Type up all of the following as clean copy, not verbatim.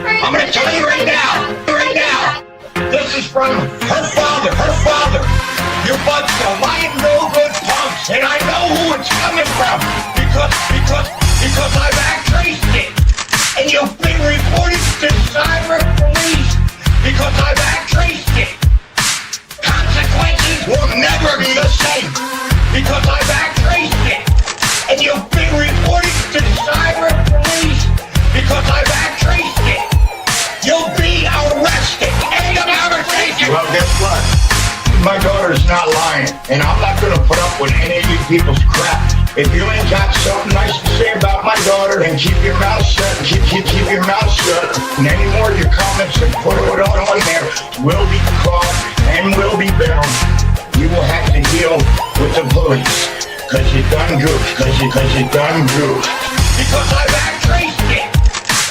I'm gonna tell you right now. This is from her father. You're a bunch of lying no good punks, and I know who it's coming from because I've traced it, and you've been reported to cyber police because I've traced it. Consequences will never be the same because I've traced it, and you've been reported to cyber police because I've traced it. You'll be arrested. End of conversation. Well, guess what? My daughter's not lying, and I'm not gonna put up with any of you people's crap. If you ain't got something nice to say about my daughter, then keep your mouth shut. Keep your mouth shut. And any more of your comments and put it on there will be caught and will be bound. You will have to deal with the police, cause you done goofed. Cause you done goofed. Because I've traced it,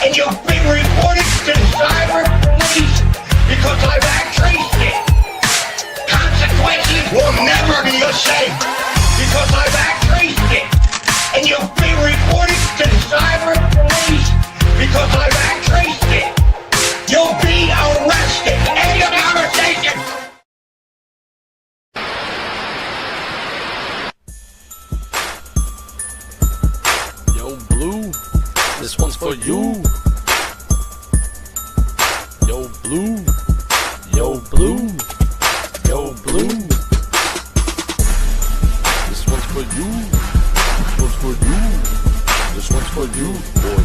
and you've been reported to cyber police because I've traced it. Consequences will never be the same because I've traced it, and you've been reported to cyber police because I've traced it. You'll be arrested. End of conversation. Yo, Blue, this one's for you. Yo, Blue, yo, Blue, yo, Blue. This one's for you. This one's for you. This one's for you, boy.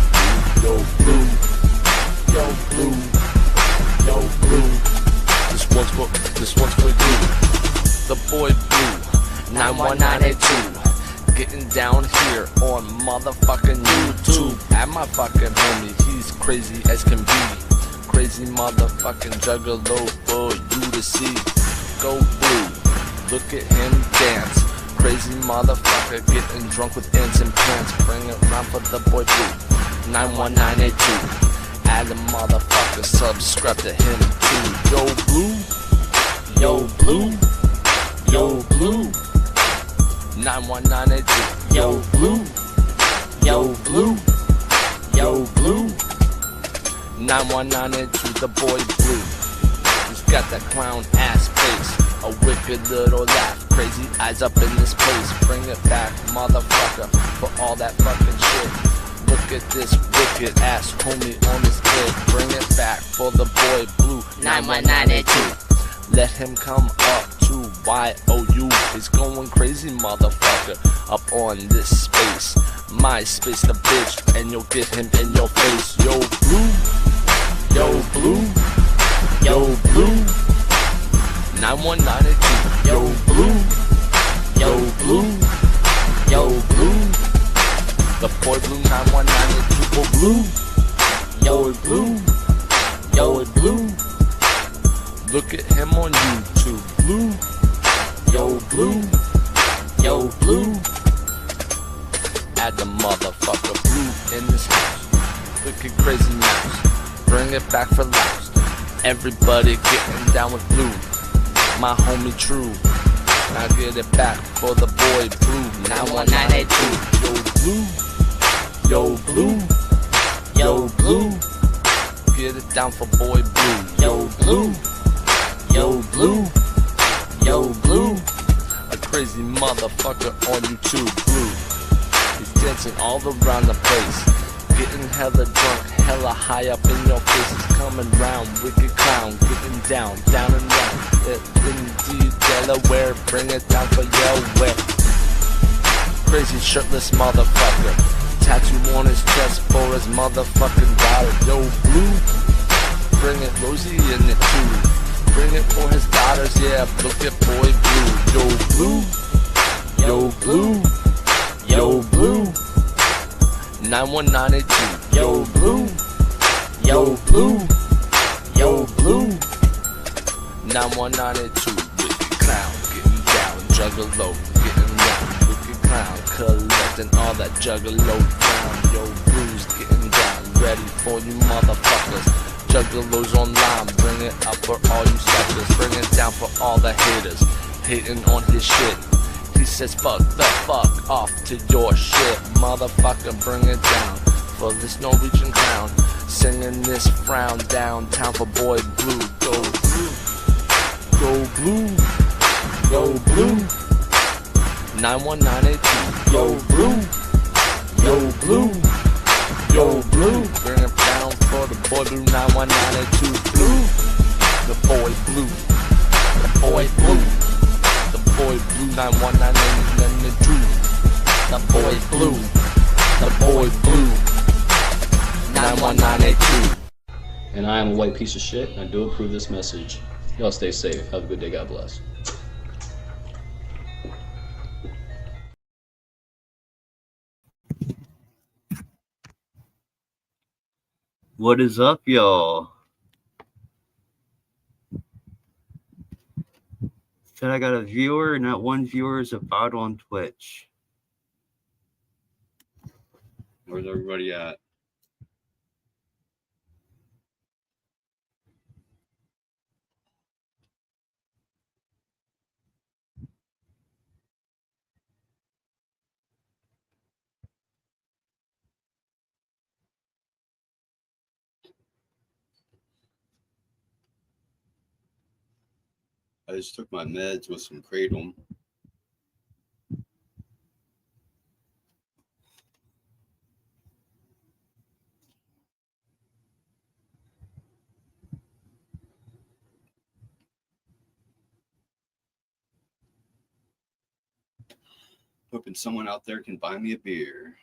Yo, Blue, yo, Blue, yo, Blue. This one's for you. The boy Blue, 91982. Getting down here on motherfucking YouTube. At my fucking homie, he's crazy as can be. Crazy motherfucking juggalo for you to see. Go Blue, look at him dance. Crazy motherfucker getting drunk with ants and pants. Bring it round for the boy Blue, 91982. Add a motherfucker, subscribe to him too. Yo Blue, yo Blue, yo Blue, 91982. Yo Blue, yo Blue, yo Blue, 91982. The boy Blue, he's got that clown ass face, a wicked little laugh, crazy eyes up in this place. Bring it back, motherfucker, for all that fucking shit. Look at this wicked ass homie on his head. Bring it back for the boy Blue, 91982. Let him come up to YOU. He's going crazy, motherfucker, up on this space. My space, the bitch, and you'll get him in your face. Yo Blue, yo Blue, yo Blue, 91982. Yo Blue, yo Blue, yo Blue. The boy Blue, 91982. Go Blue, yo Blue, yo Blue. Look at him on YouTube. Blue, yo Blue, yo Blue. Add the motherfucker Blue in this house. Wicked crazy mouse. Bring it back for laughs. Everybody getting down with Blue. My homie True. Now get it back for the boy Blue, 91982. Yo Blue, yo Blue, yo Blue. Get it down for boy Blue. Yo Blue, yo Blue, yo Blue. A crazy motherfucker on YouTube. Blue, he's dancing all around the place. Getting hella drunk, hella high up in your face. He's coming round, wicked clown. Getting down, down and round. Indeed, Delaware, bring it down for your wear. Crazy shirtless motherfucker. Tattoo on his chest for his motherfucking daughter. Yo Blue, bring it Rosie in it too. Bring it for his daughters, yeah, look at boy Blue. Yo Blue, yo Blue, yo Blue, 91982. Yo Blue, yo Blue, yo Blue, 91982. Wicked clown, getting down, juggalo, getting round. Wicked clown, collecting all that juggalo crown. Yo Blue's getting down, ready for you motherfuckers. Juggalos online, bring it up for all you suckers. Bring it down for all the haters, hating on his shit. He says fuck the fuck off to your shit. Motherfucker, bring it down for this Norwegian crown. Singing this frown downtown for Boy Blue. Go blue, go blue, go blue. 91982. Yo blue, yo blue, yo blue. Bring it down for the Boy Blue. 91982. Blue, the Boy Blue, the Boy Blue, the Boy Blue. 91982. The Boy Blue, the Boy Blue. 91982. And I am a white piece of shit, and I do approve this message. Y'all stay safe. Have a good day. God bless. What is up, y'all? Said I got a viewer, and that one viewer is about on Twitch. Where's everybody at? I just took my meds with some kratom. Hoping someone out there can buy me a beer.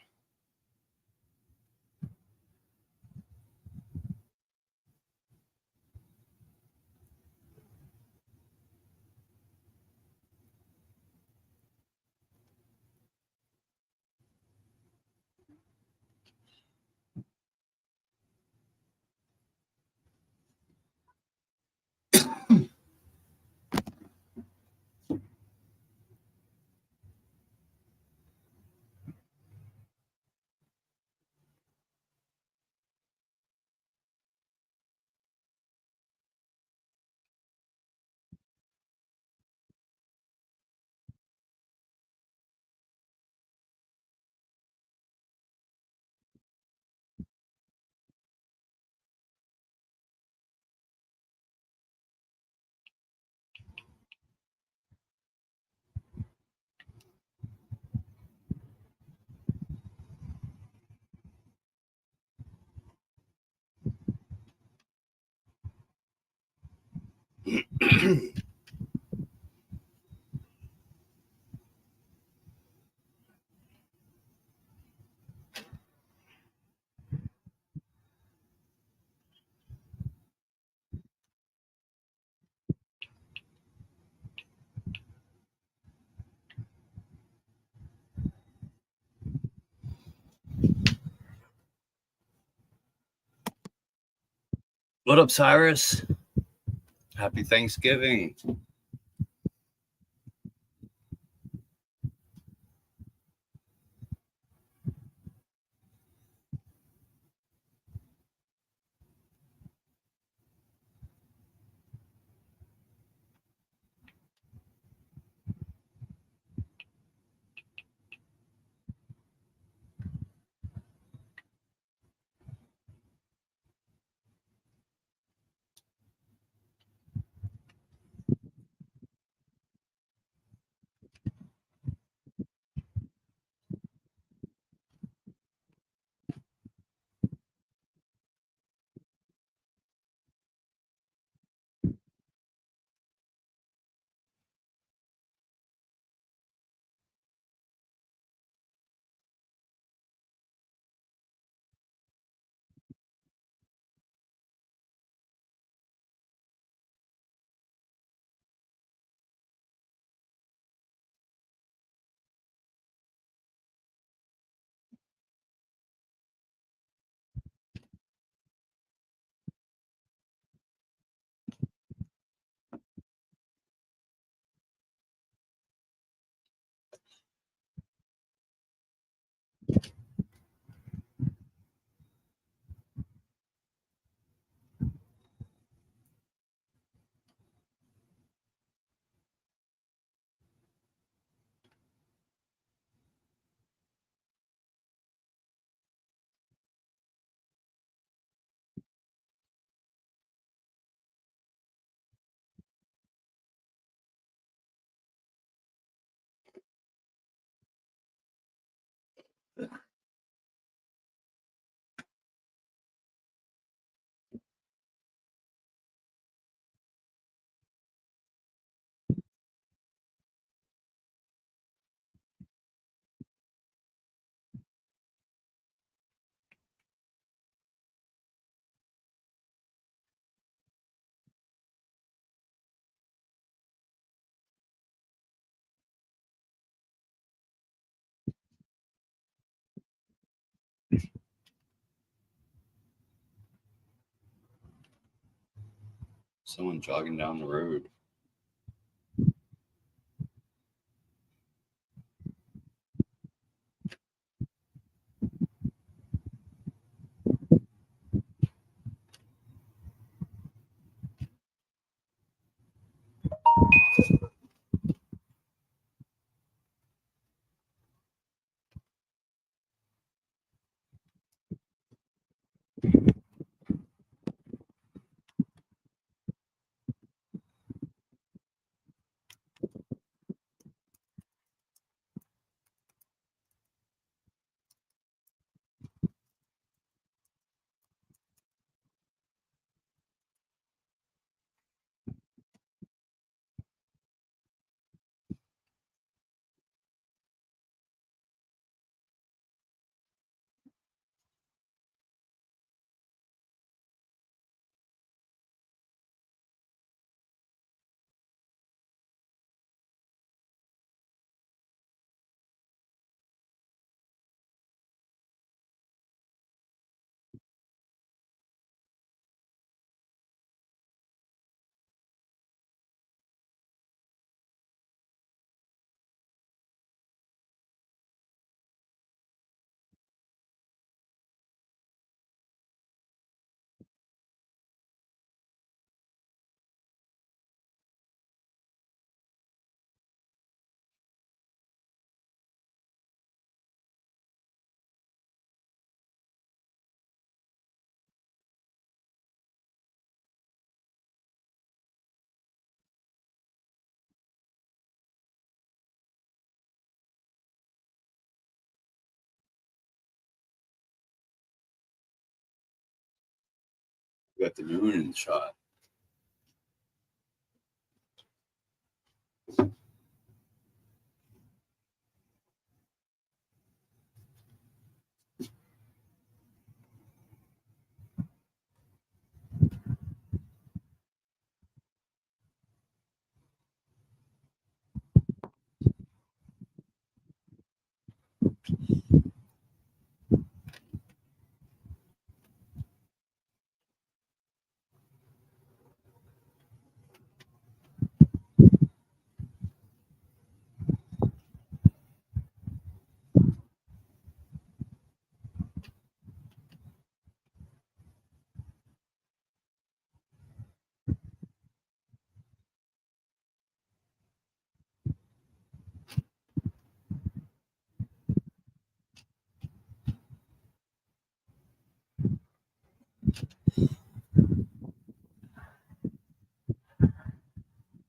What up, Cyrus? Happy Thanksgiving. Someone jogging down the road. Got the moon in the shot.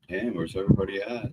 Damn, where's everybody at?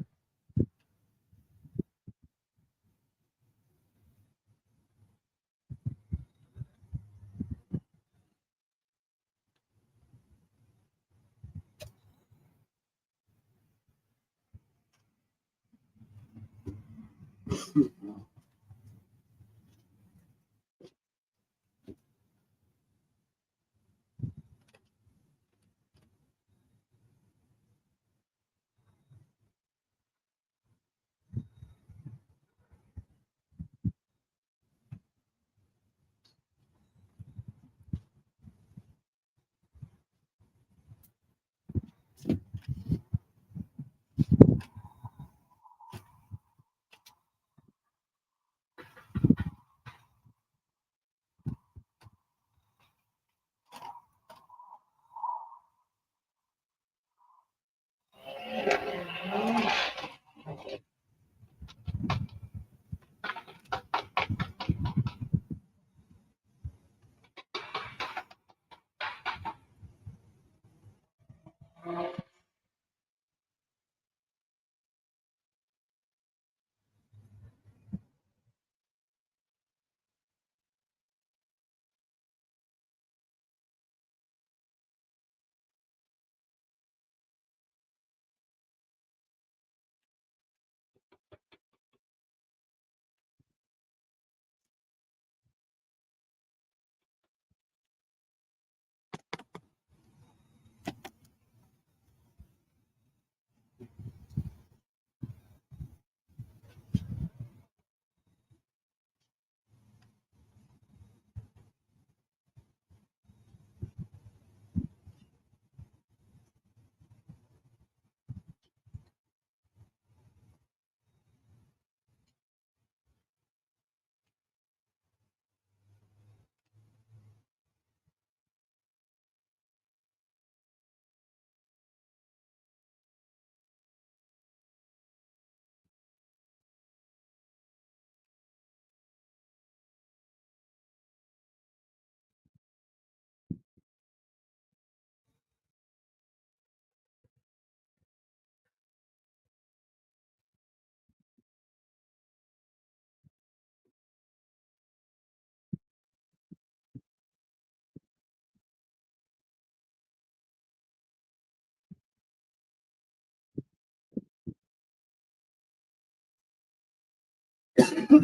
Damn,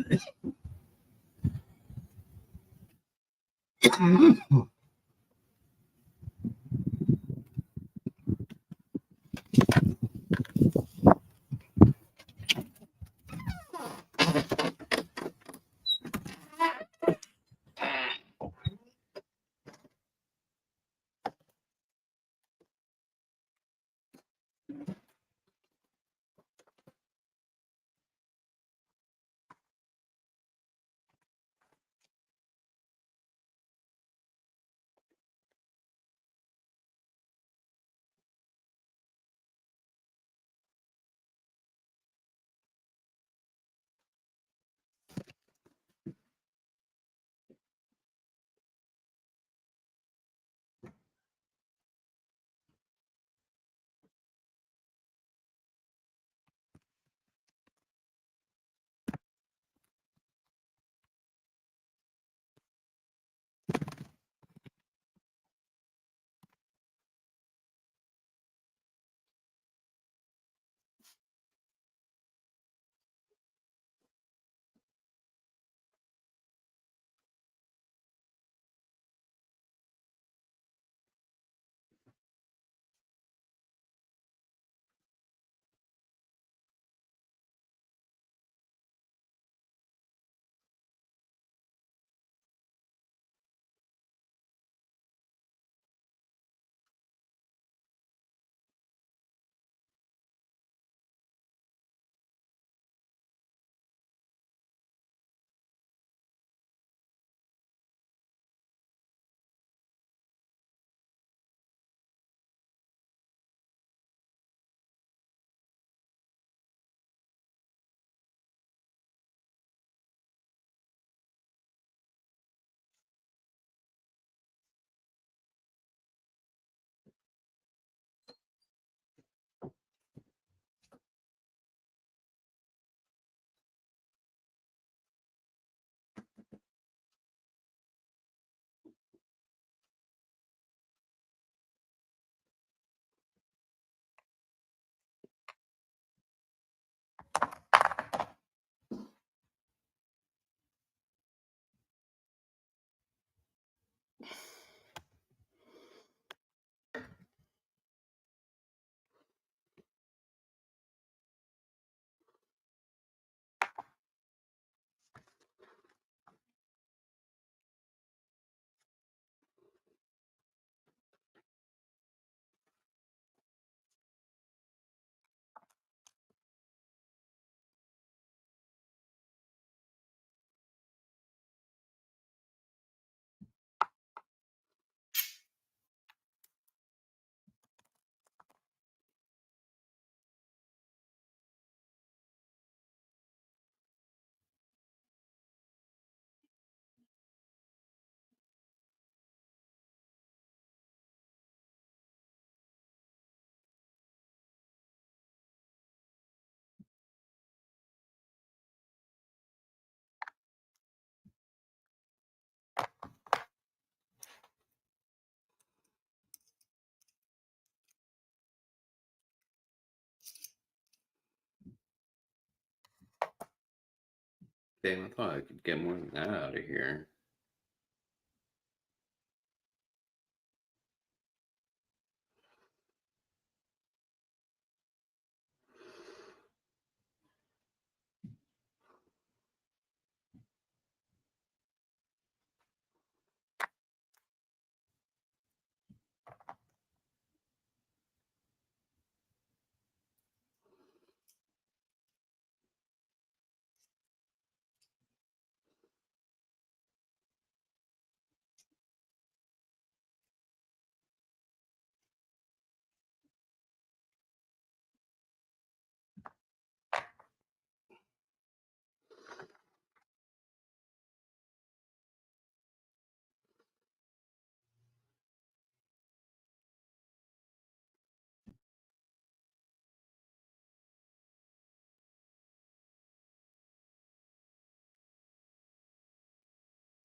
I thought I could get more than that out of here.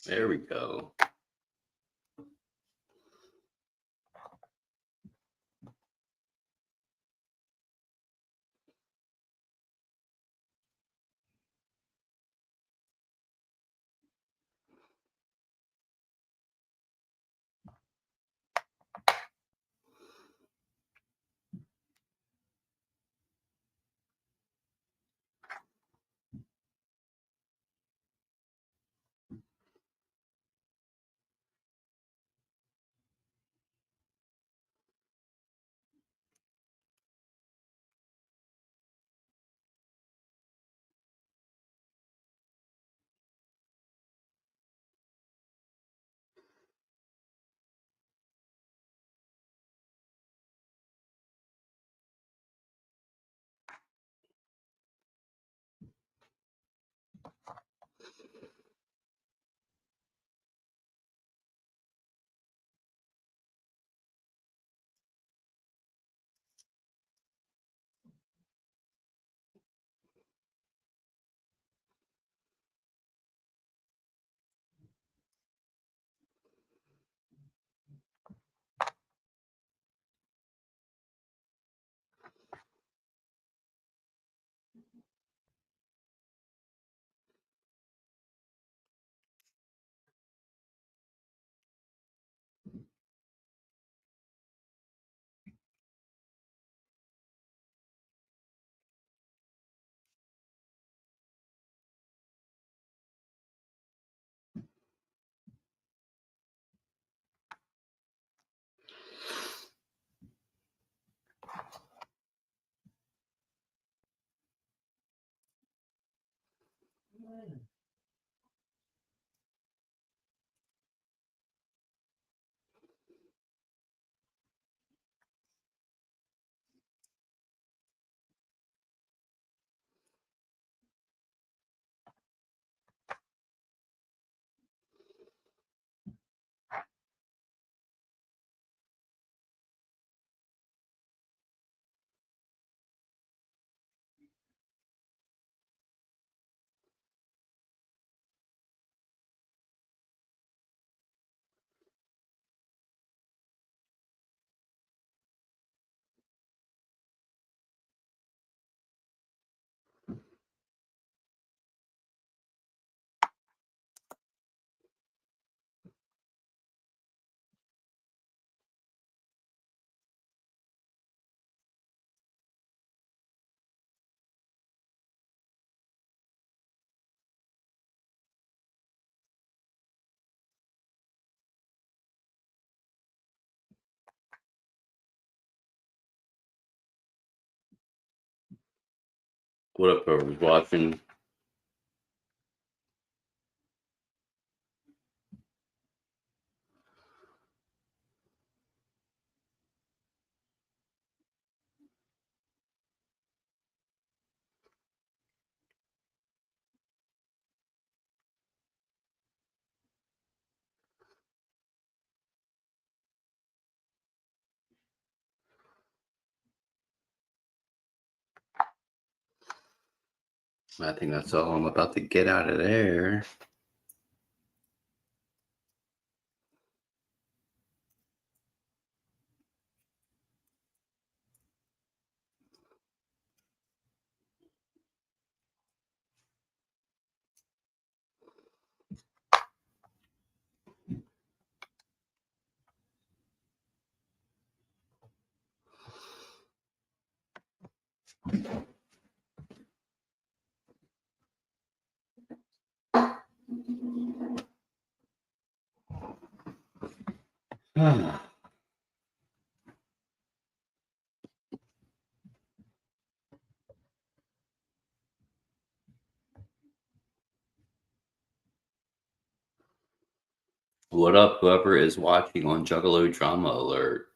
There we go. What up, whoever's watching? I think that's all I'm about to get out of there. What up, whoever is watching on Juggalo Drama Alert?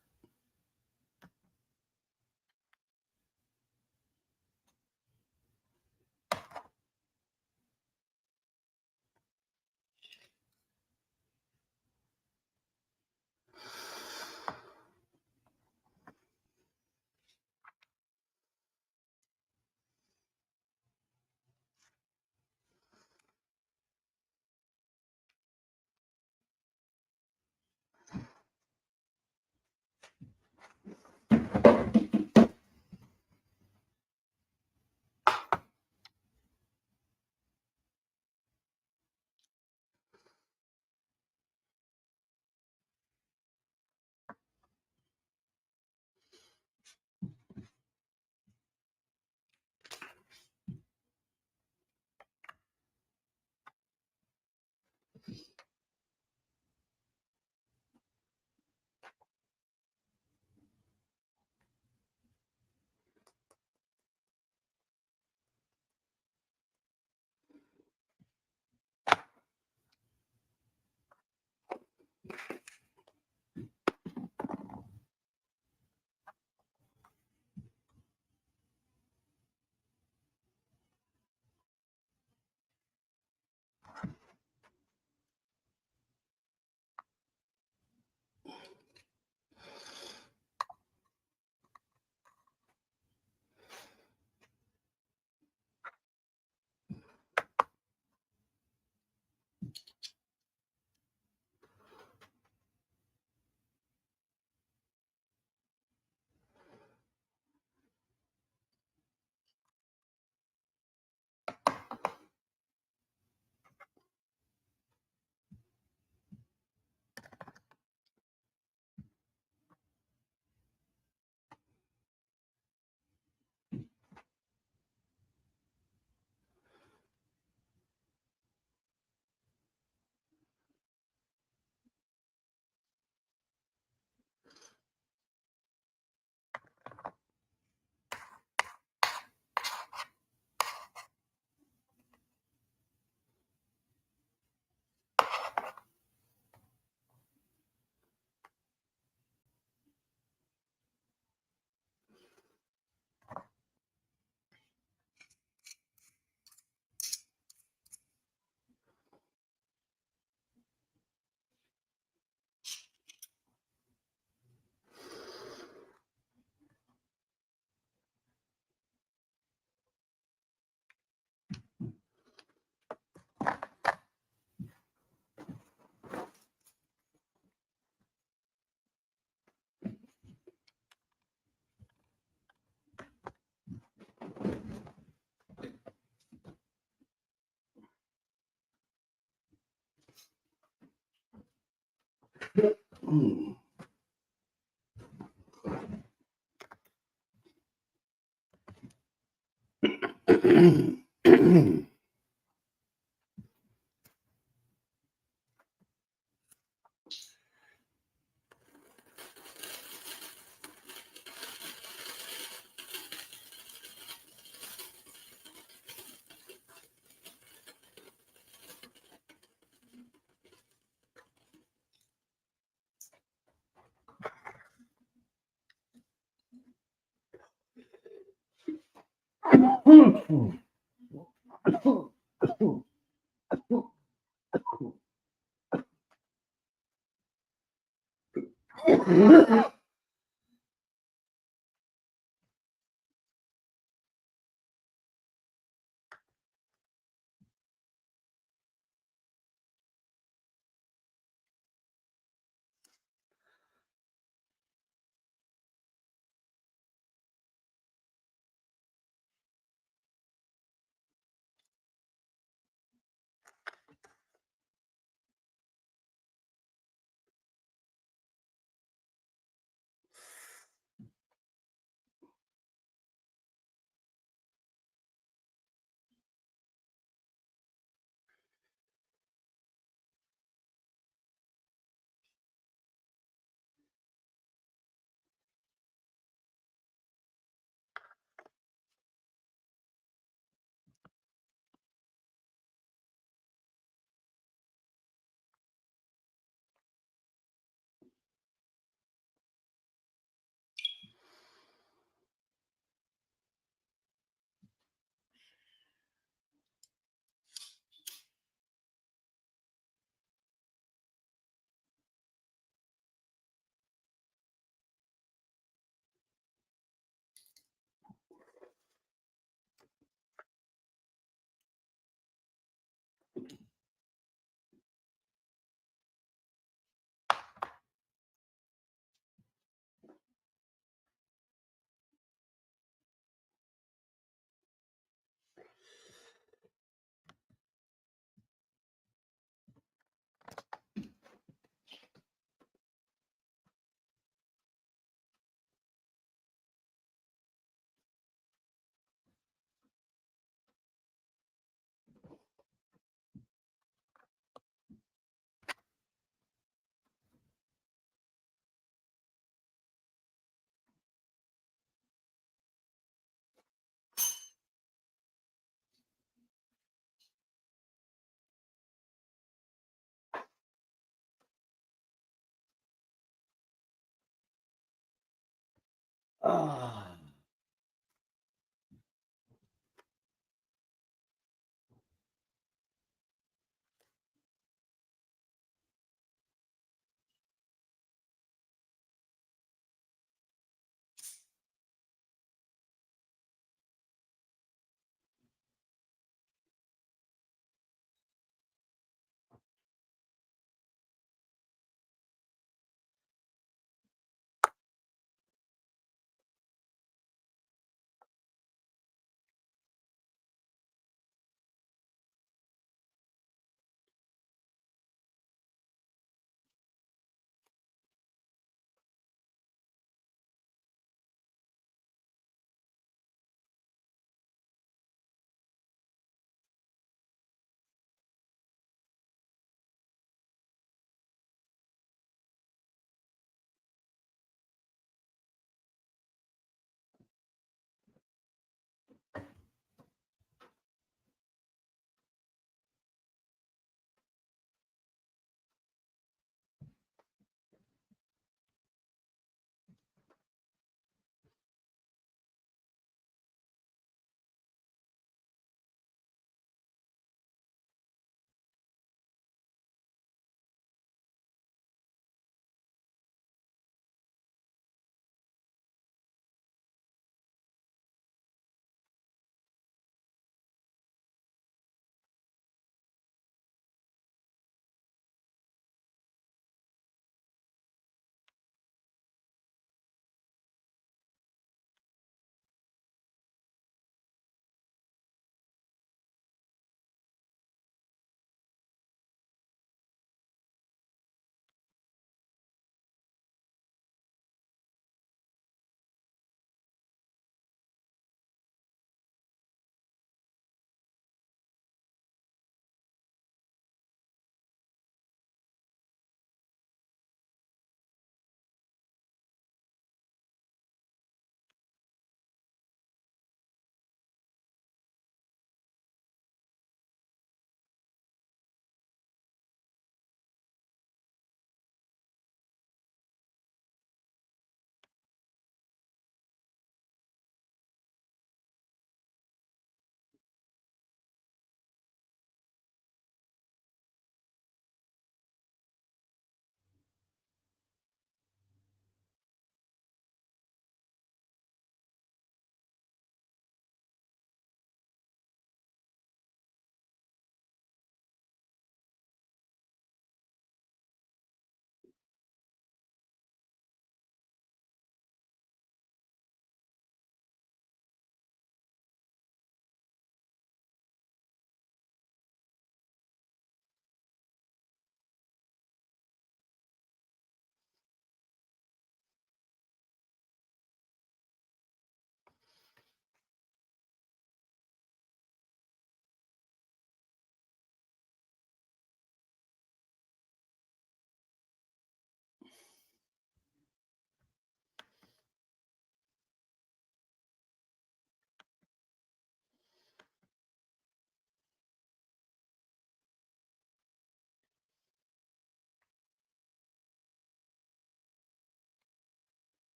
Ah.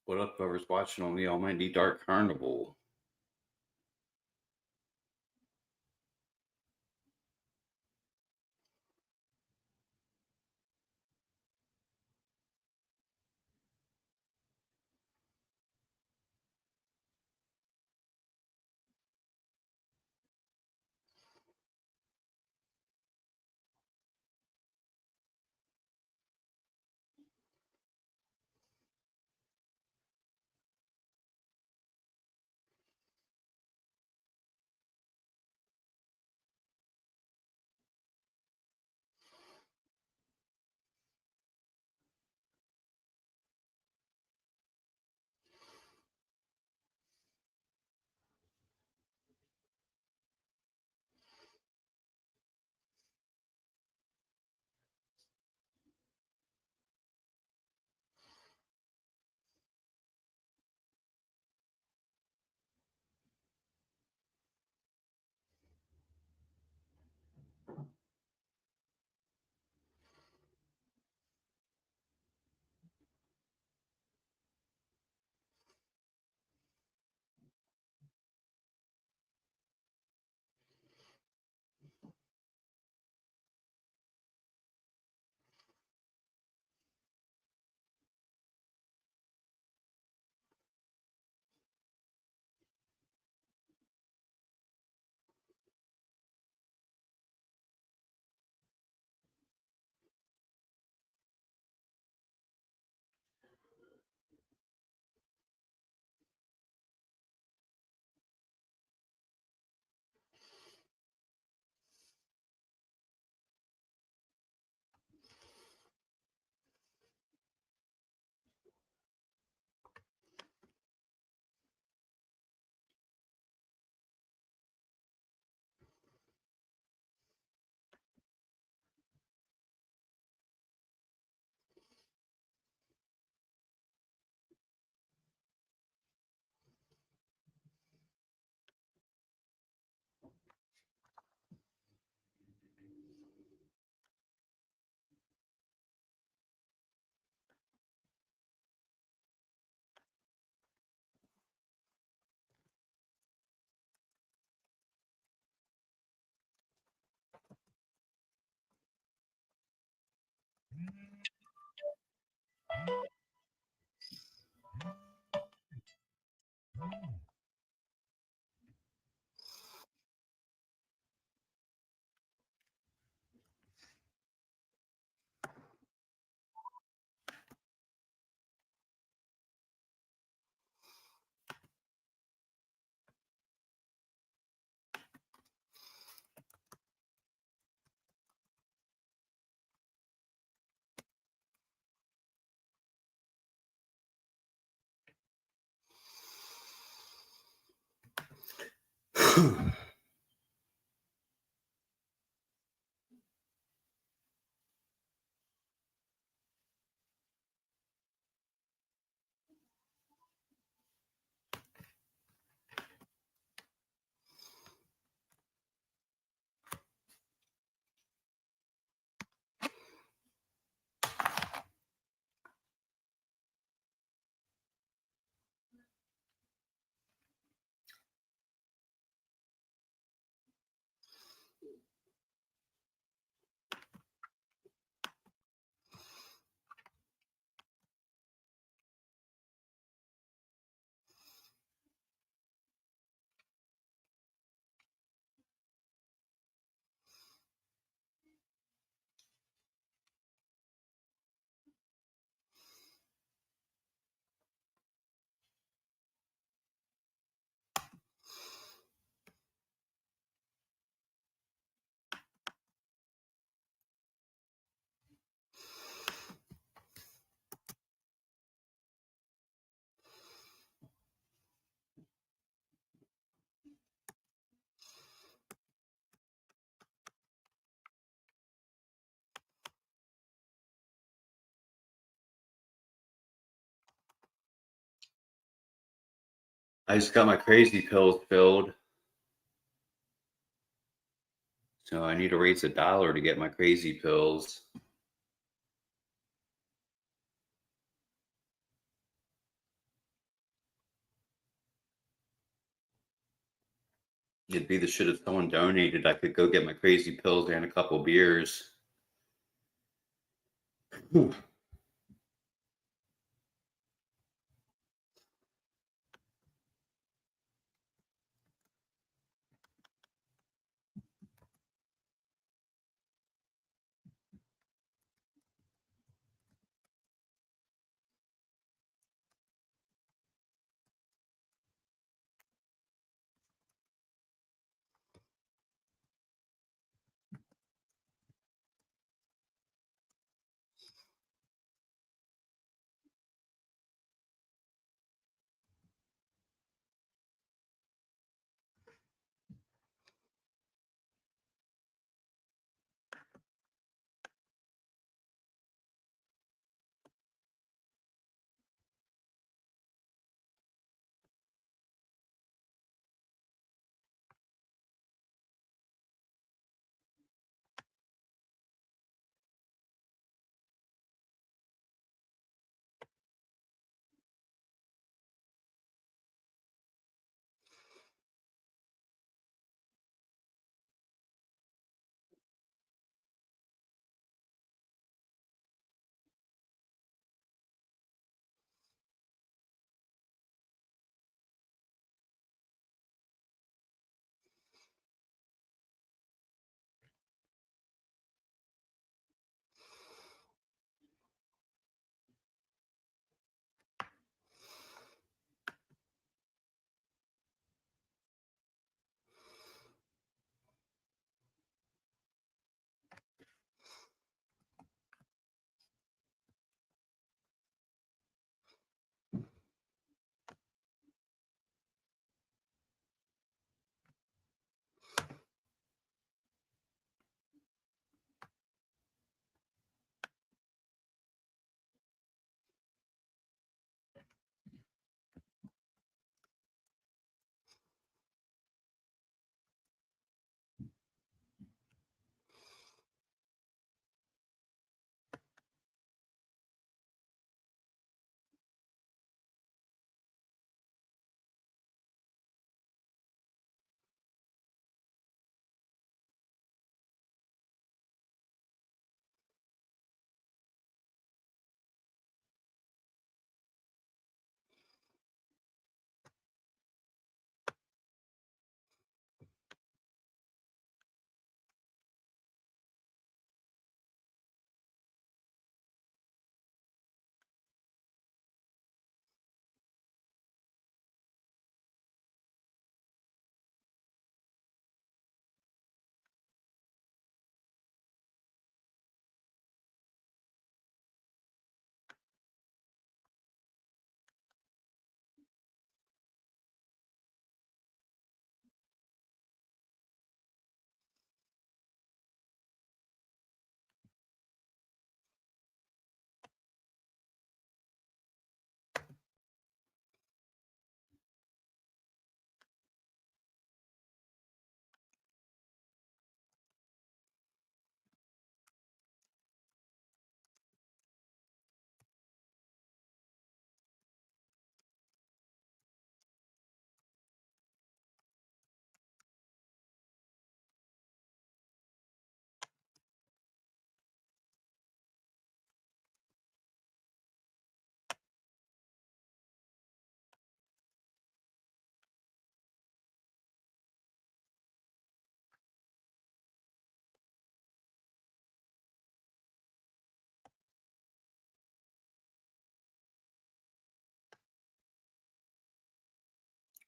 What up, whoever's watching on the Almighty Dark Carnival? I just got my crazy pills filled. So I need to raise $1 to get my crazy pills. It'd be the shit if someone donated. I could go get my crazy pills and a couple beers. Whew.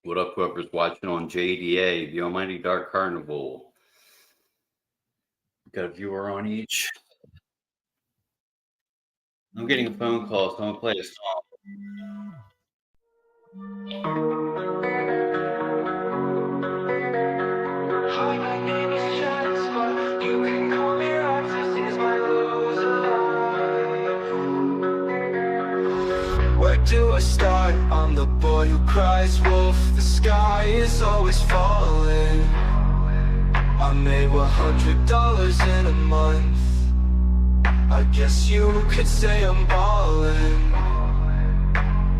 What up, whoever's watching on JDA, the Almighty Dark Carnival? Got a viewer on each. I'm getting a phone call, so I'm gonna play a song. Hi, my name is Chance, but you can call me Raps. This is my loser life. Where do I start? I'm the boy who cries wolf. The sky is always falling. I made $100 in a month. I guess you could say I'm ballin'.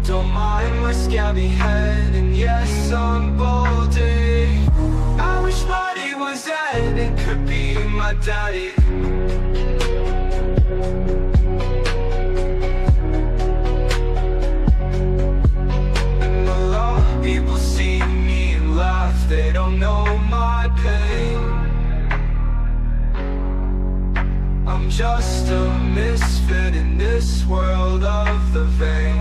Don't mind my scabby head, and yes, I'm balding. I daddy. And a lot of people see me and laugh, they don't know my pain. I'm just a misfit in this world of the vain,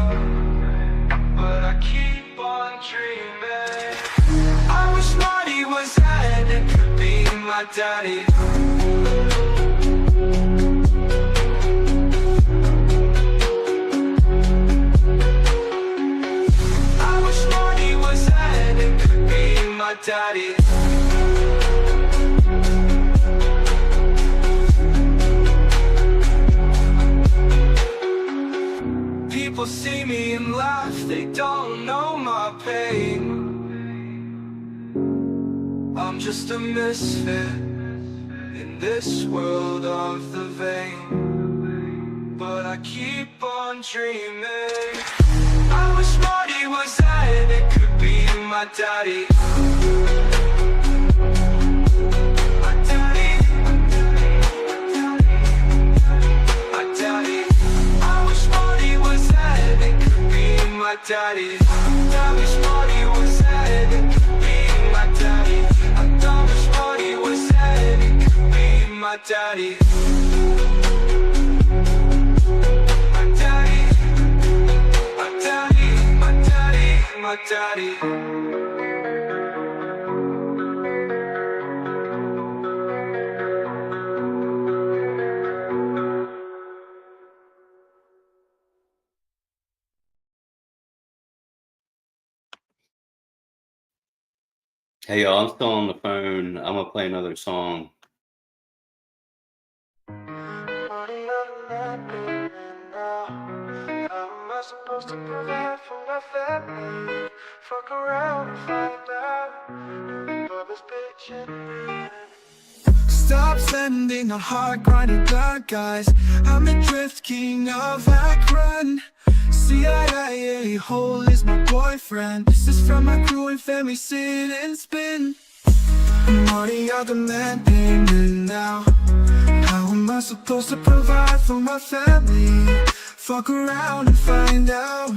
but I keep on dreaming. I wish Marty was dead and could be my daddy. I wish Marty was dead and could be my daddy. People see me and laugh, they don't know my pain. I'm just a misfit in this world of the vain, but I keep on dreaming. I wish Marty was dead, it could be my daddy. My daddy, my daddy. I wish Marty was dead, it could be my daddy. I wish Marty was dead, it could be my daddy. I wish Marty was dead, it could be my daddy. My daddy, my daddy, my daddy, my daddy. Hey, y'all, I'm still on the phone. I'm gonna play another song. Supposed to provide for my family. Fuck around and find out. Bubba's bitchin'. Stop sending on hard grinding bad guys. I'm the drift king of Akron. CIA hole is my boyfriend. This is from my crew and family, sit and spin. Marty, you're the man paying now. How am I supposed to provide for my family? Fuck around and find out.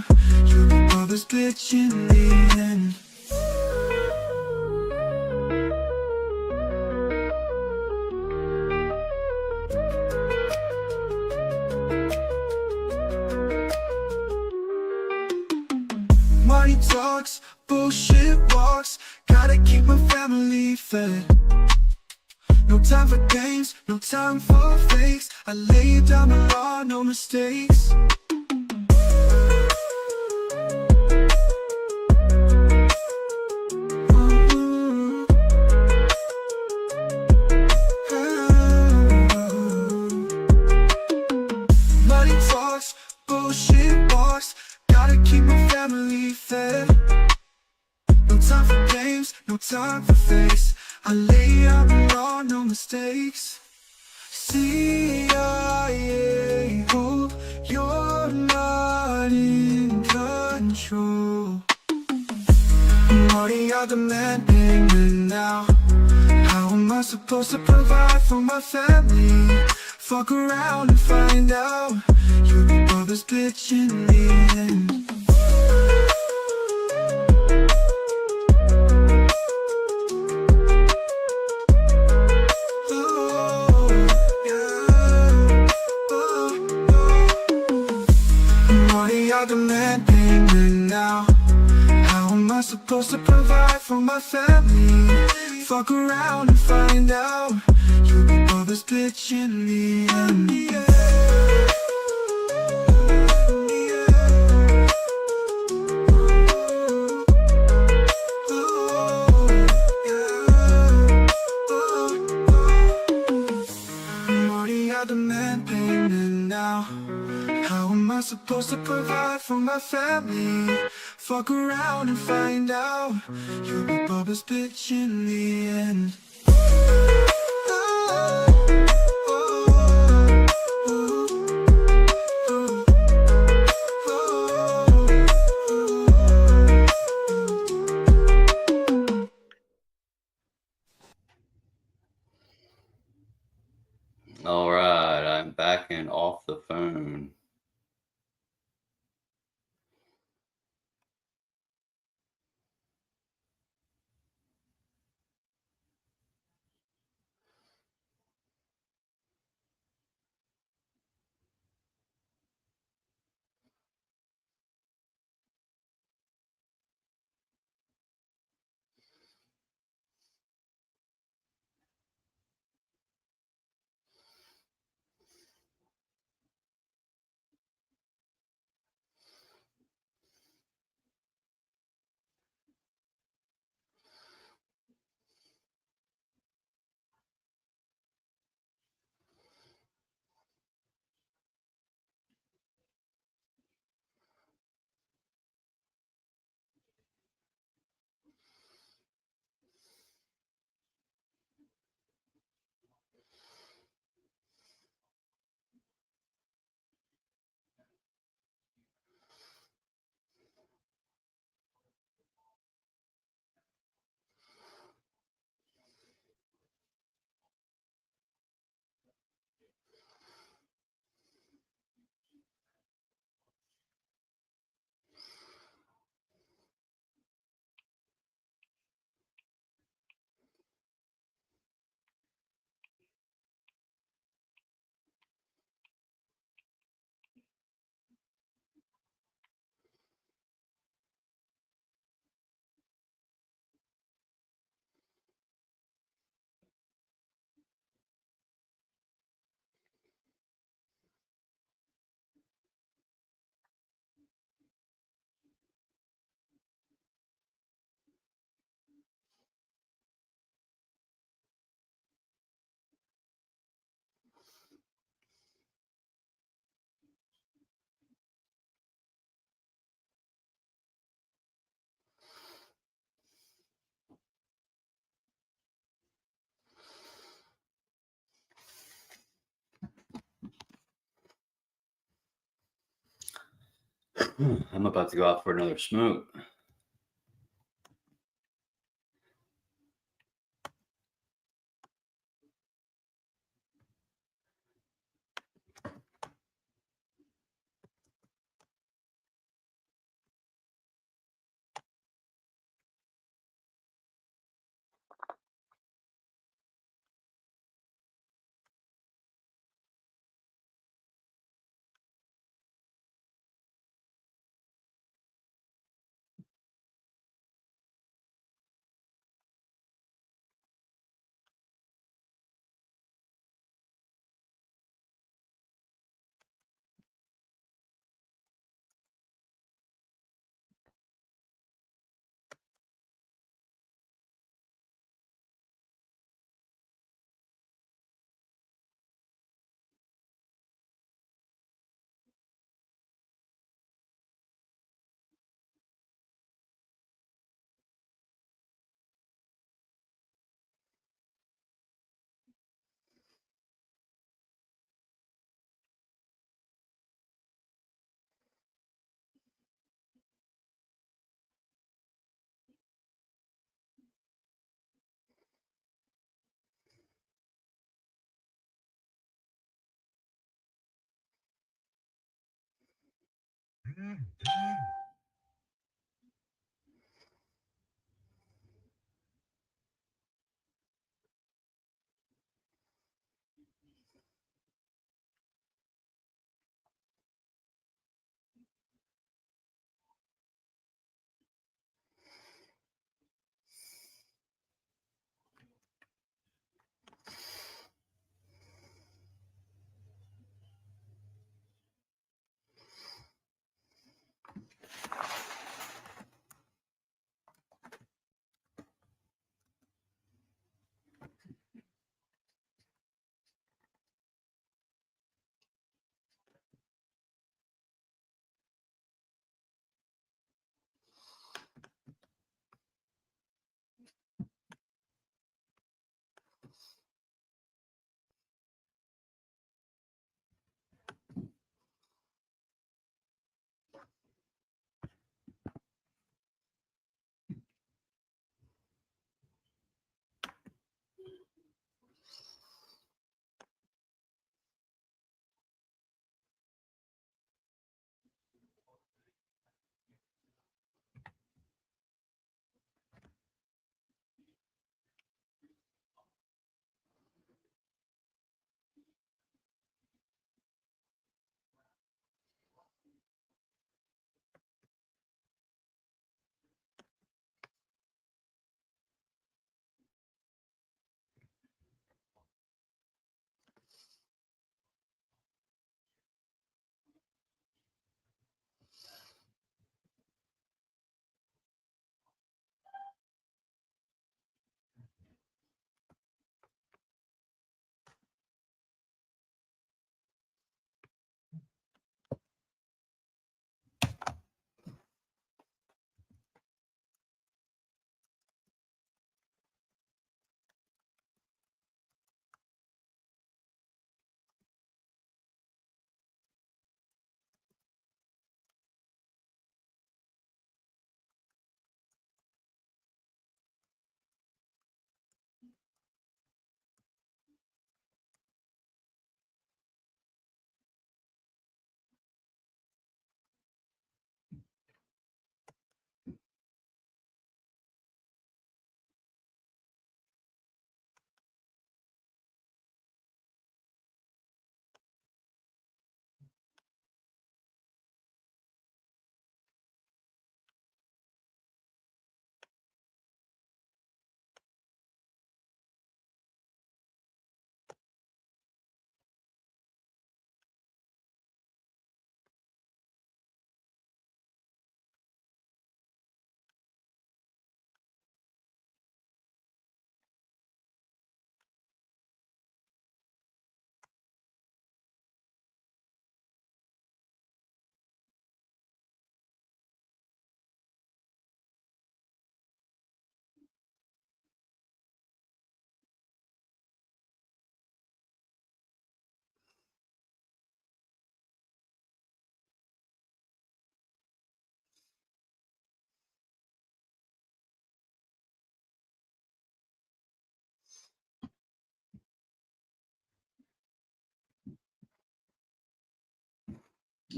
You're the Bubba's bitch in the end. Money talks, bullshit walks. Gotta keep my family fed. No time for games, no time for fakes. I lay down the law, no mistakes. Money talks, bullshit walks. Gotta keep my family fed. No time for games, no time for fakes. I lay out the law, no mistakes. CIA, hope you're not in control. Marty, you're the man paying now. How am I supposed to provide for my family? Fuck around and find out. You're the Bubba's bitch in the end. You're the man paying now. How am I supposed to provide for my family? Fuck around and find out. You're the Bubba's bitch in the end. Marty, you're the man paying now. How am I supposed to provide for my family? Fuck around and find out. You'll be Bubba's bitch in the end. I'm about to go out for another smoke.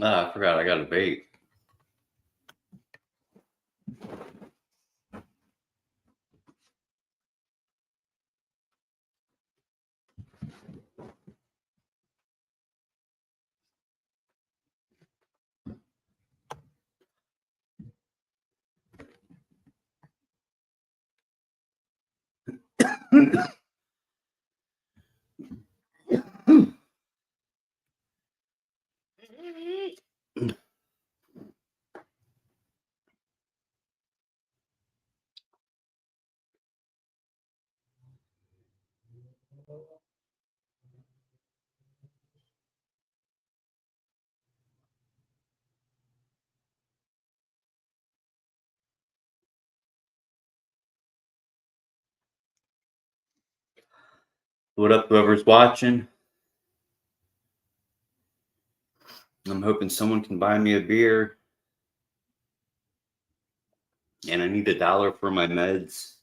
Ah, I forgot I got a vape. What up, whoever's watching? I'm hoping someone can buy me a beer. And I need $1 for my meds.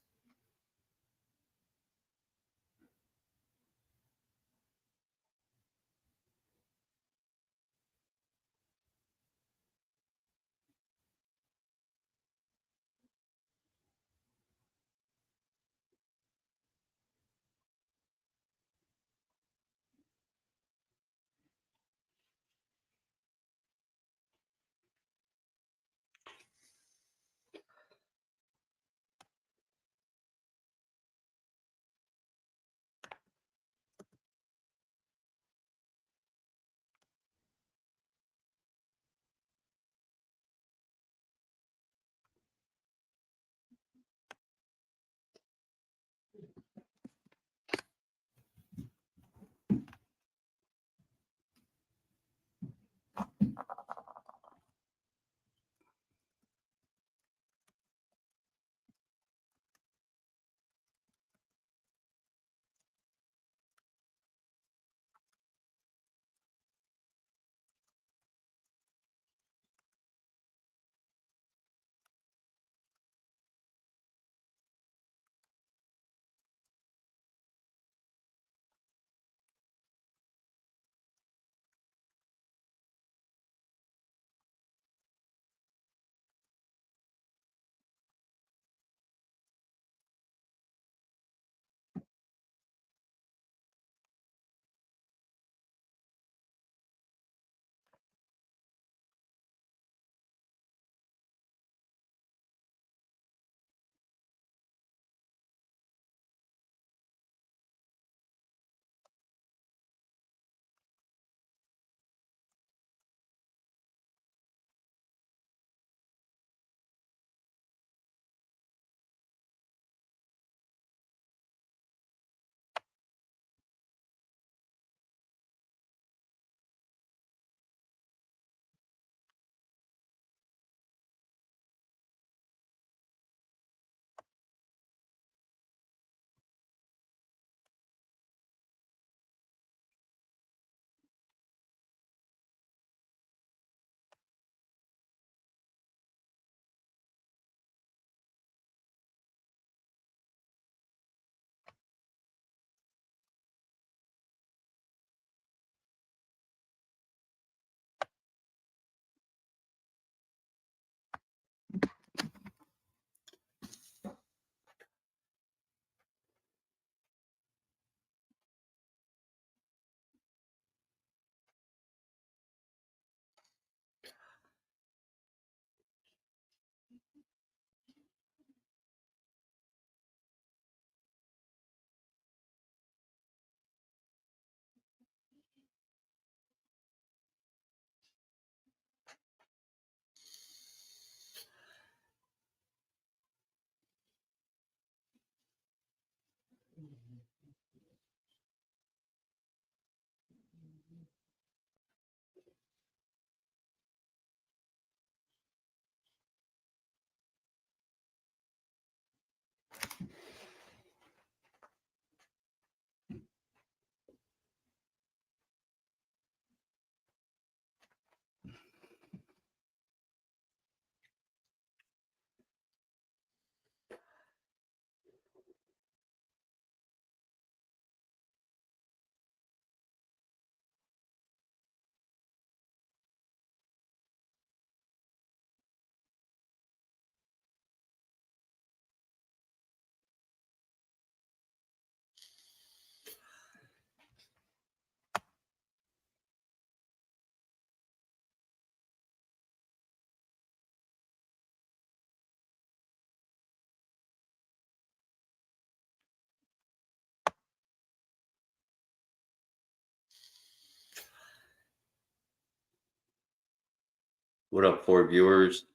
What up, 4 viewers?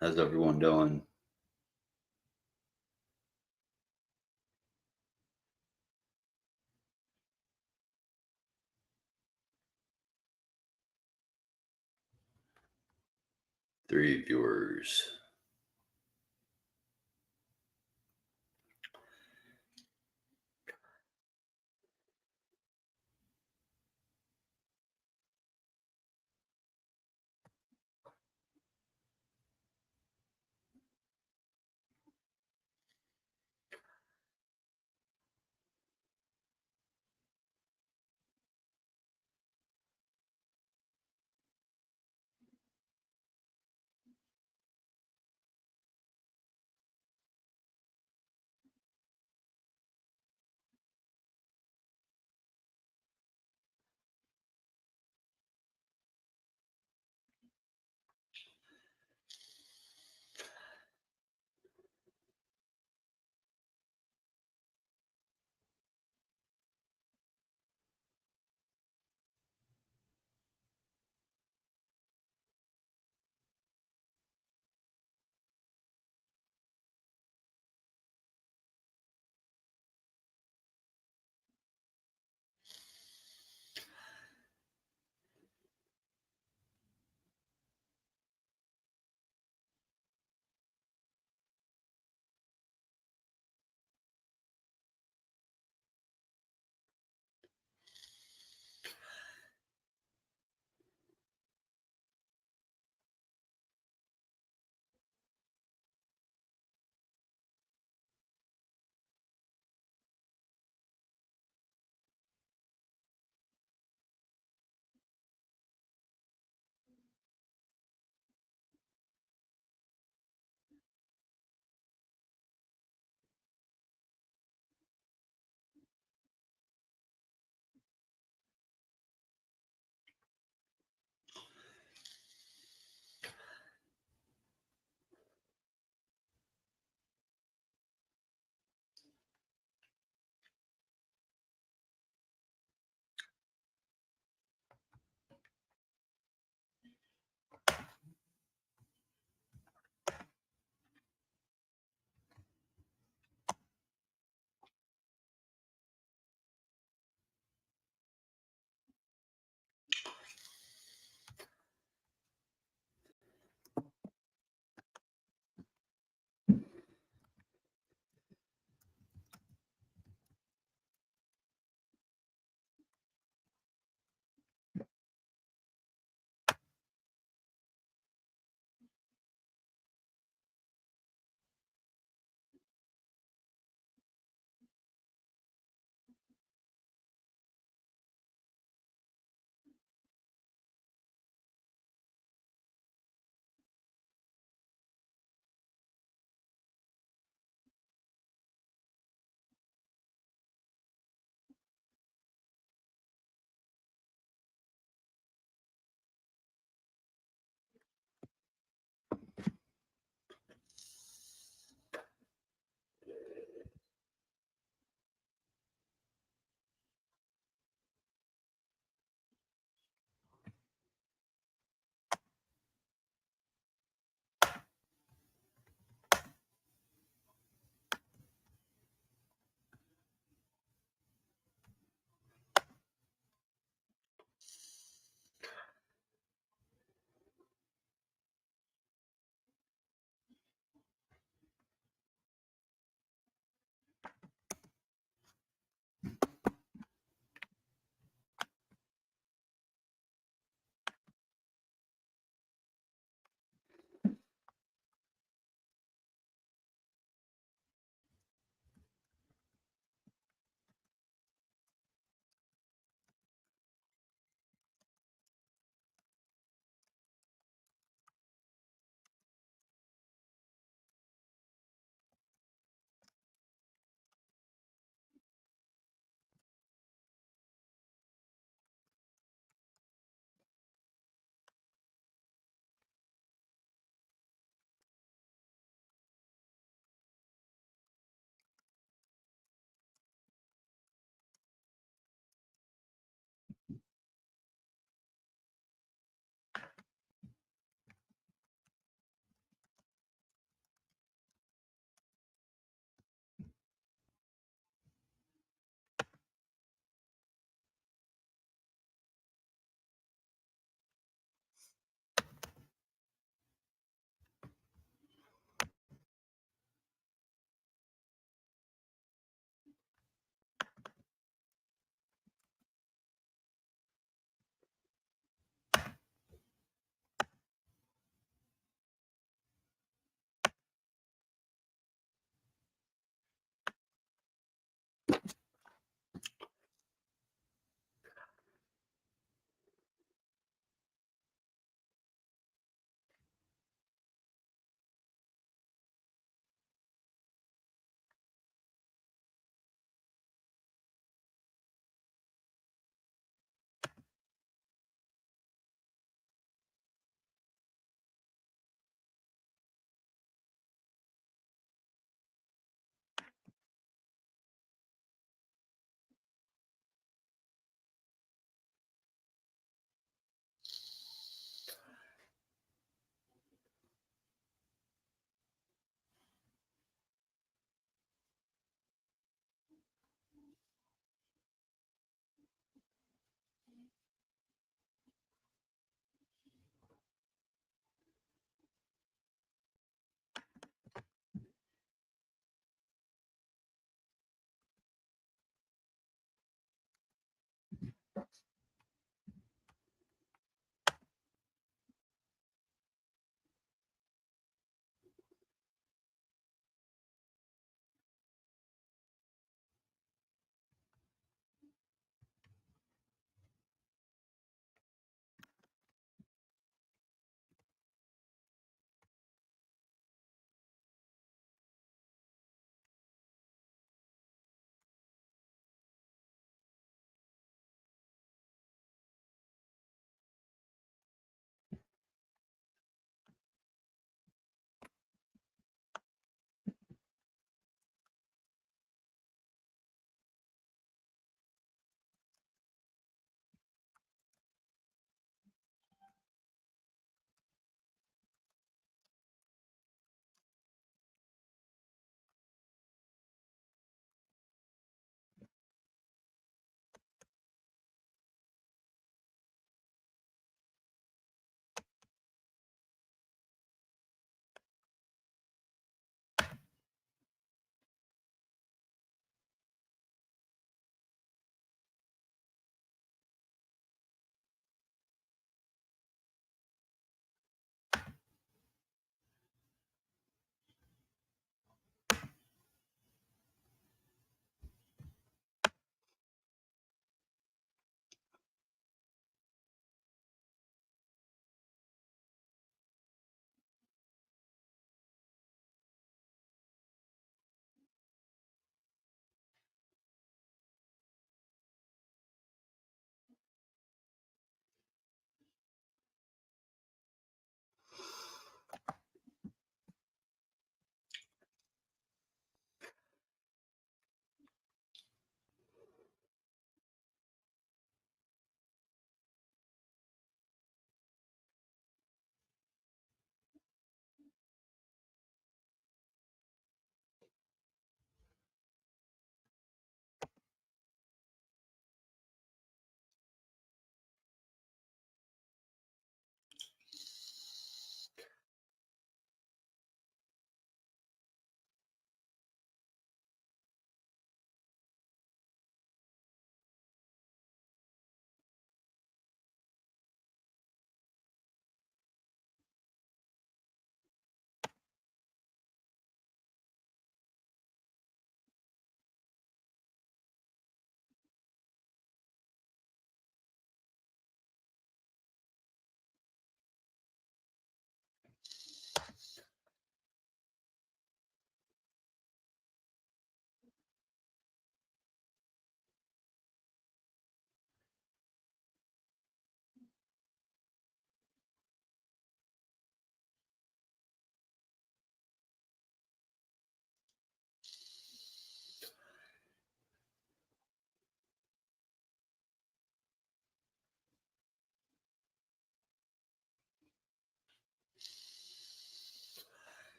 How's everyone doing? Three viewers.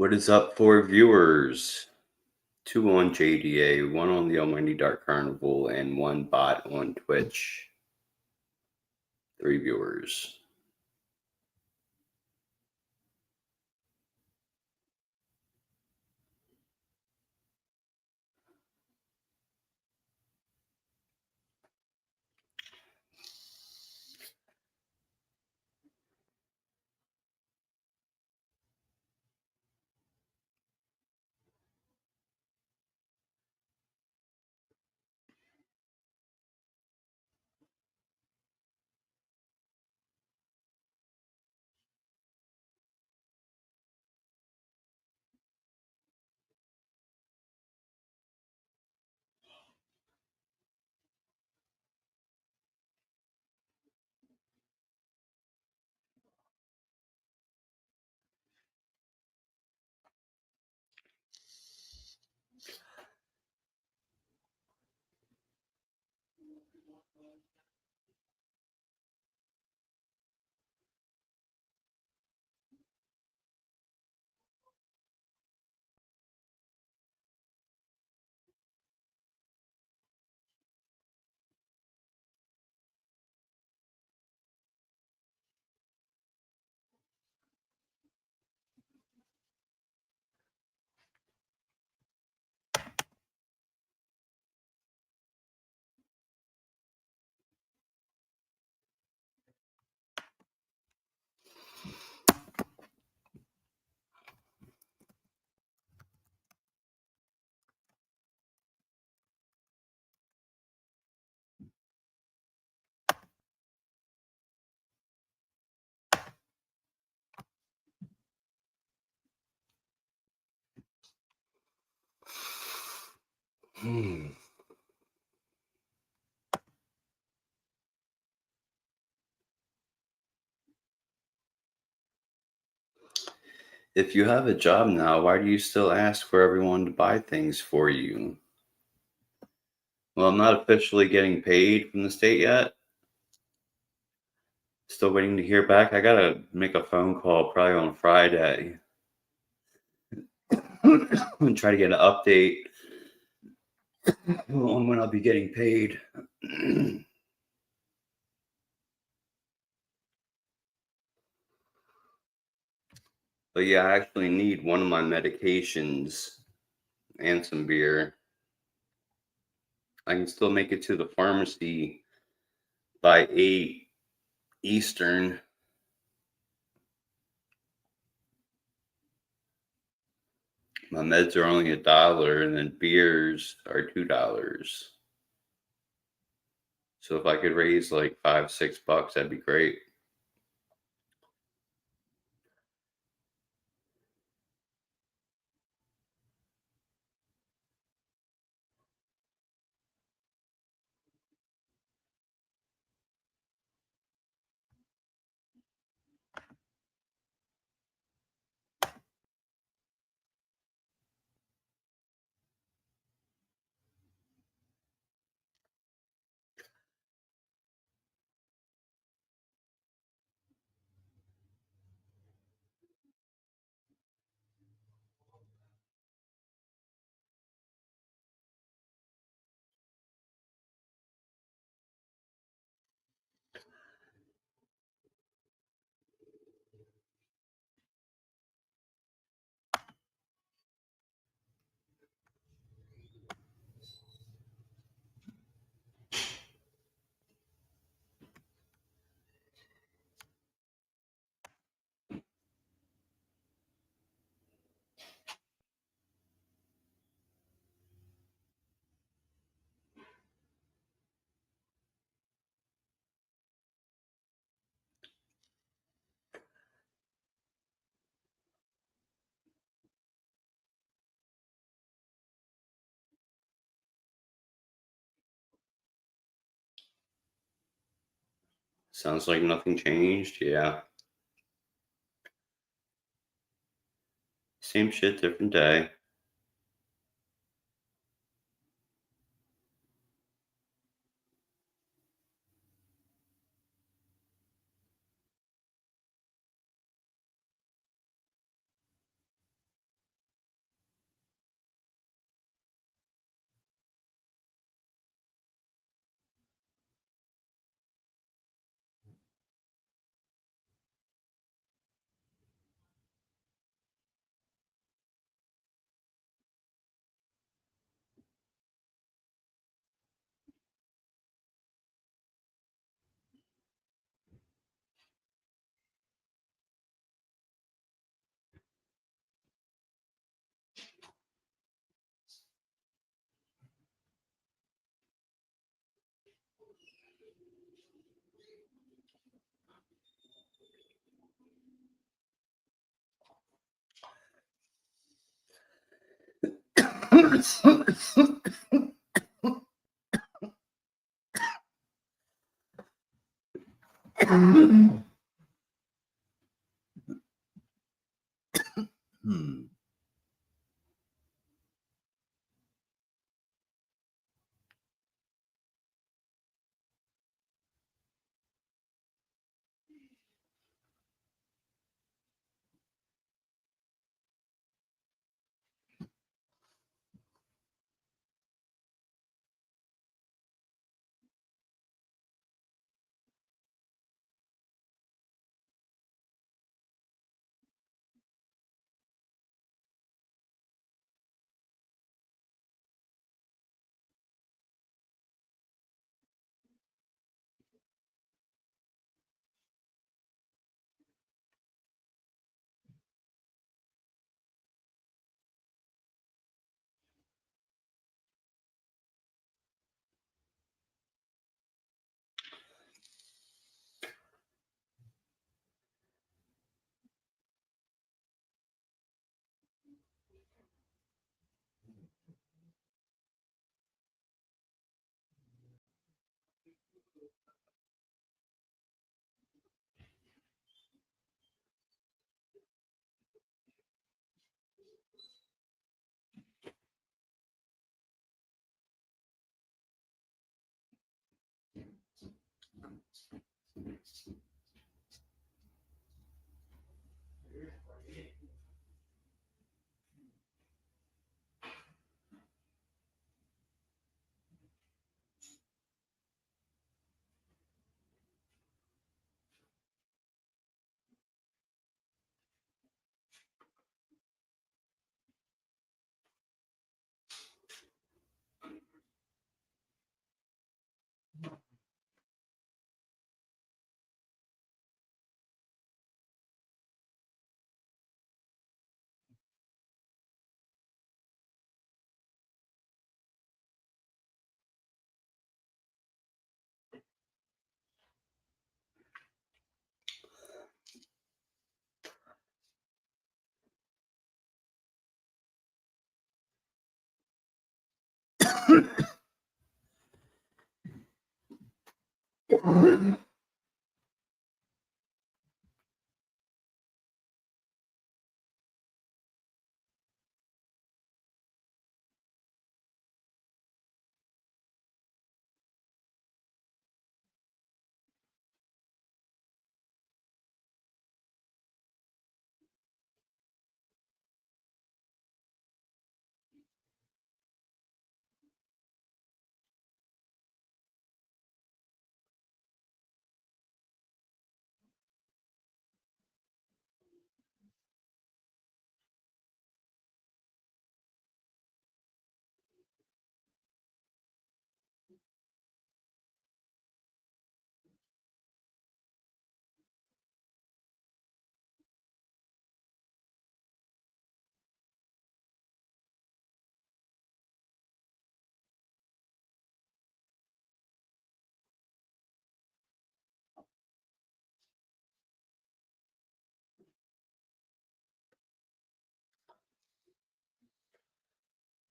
What is up for viewers? 2 on JDA, 1 on the Almighty Dark Carnival, and 1 bot on Twitch. 3 viewers. If you have a job now, why do you still ask for everyone to buy things for you? Well, I'm not officially getting paid from the state yet. Still waiting to hear back. I gotta make a phone call probably on Friday and try to get an update on when I'll be getting paid. But yeah, I actually need one of my medications and some beer. I can still make it to the pharmacy by 8 Eastern. My meds are only $1, and then beers are $2. So if I could raise like $5-6, that'd be great. Sounds like nothing changed. Yeah. Same shit, different day.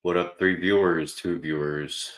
What up, 3 viewers, 2 viewers?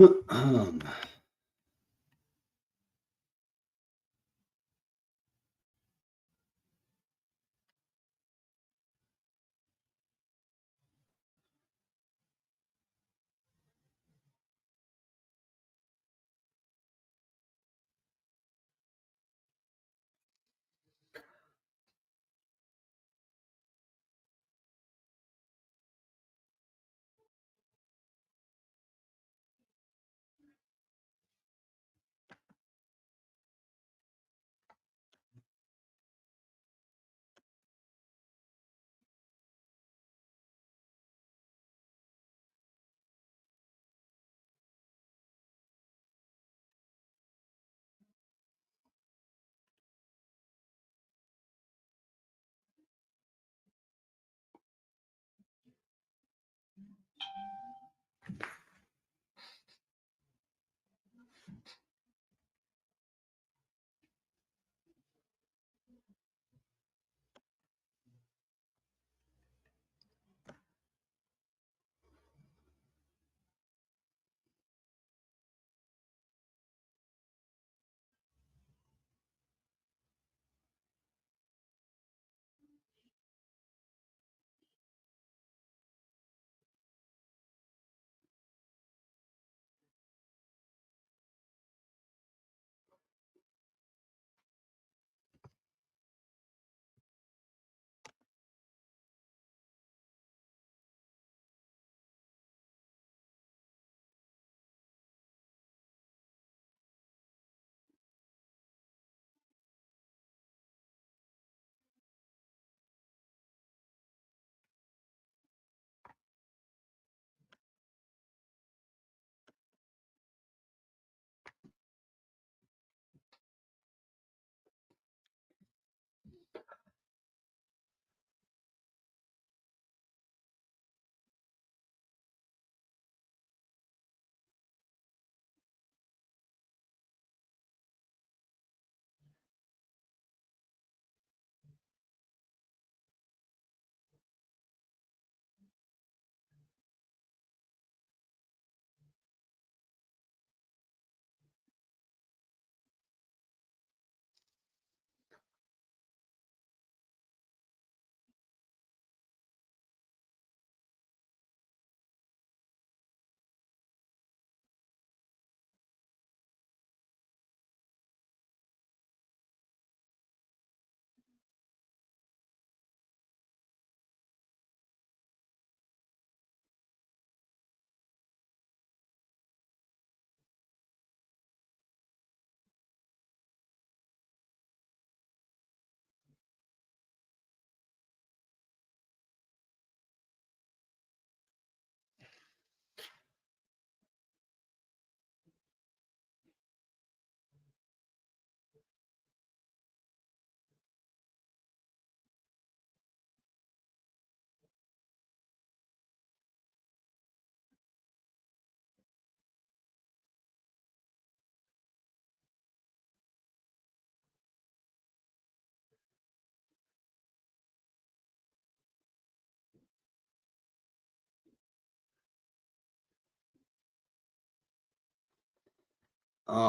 Oh,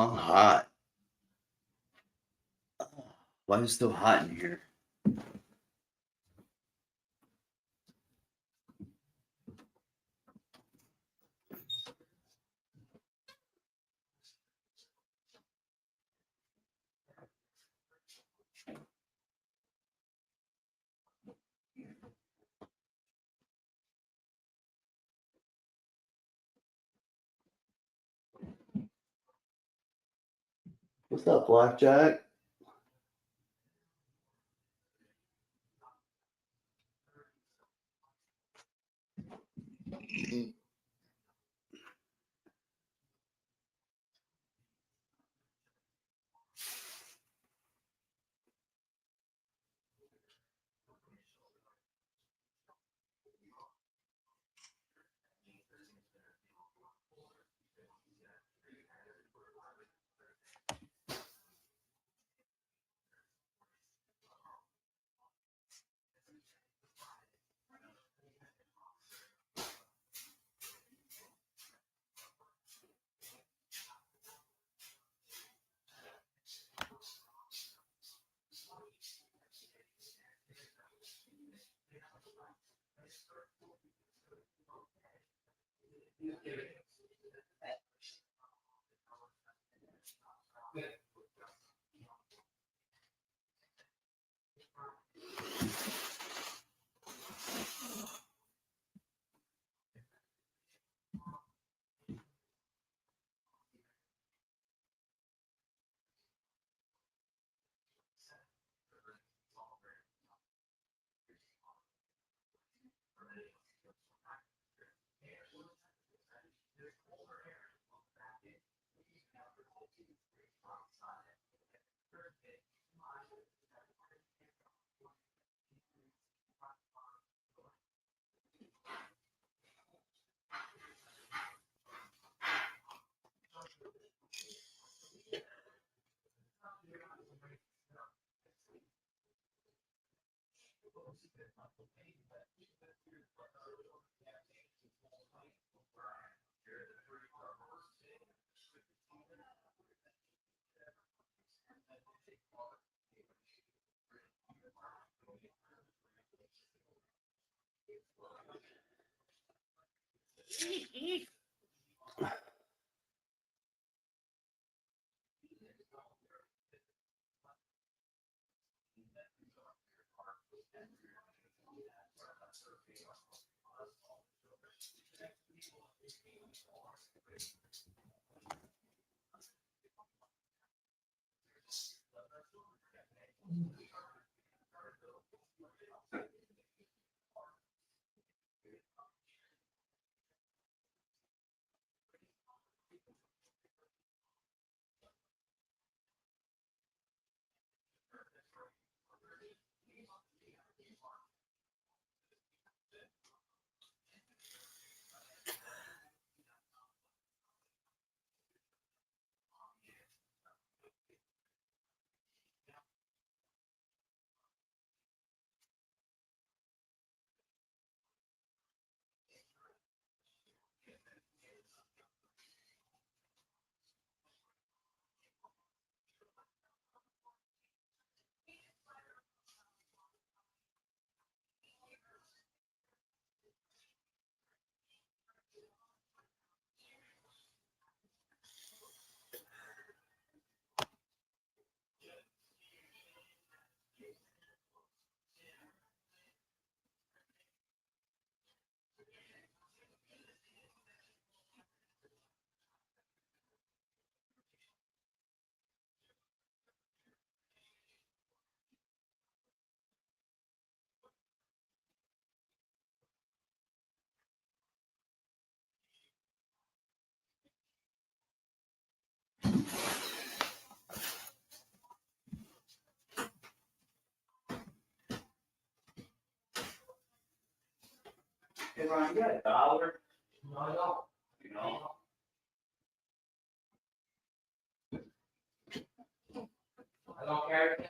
hot. Why is it so hot in here? What's up, Blackjack? Hey, Ron, you got $1? No, I don't. You know? I don't carry it.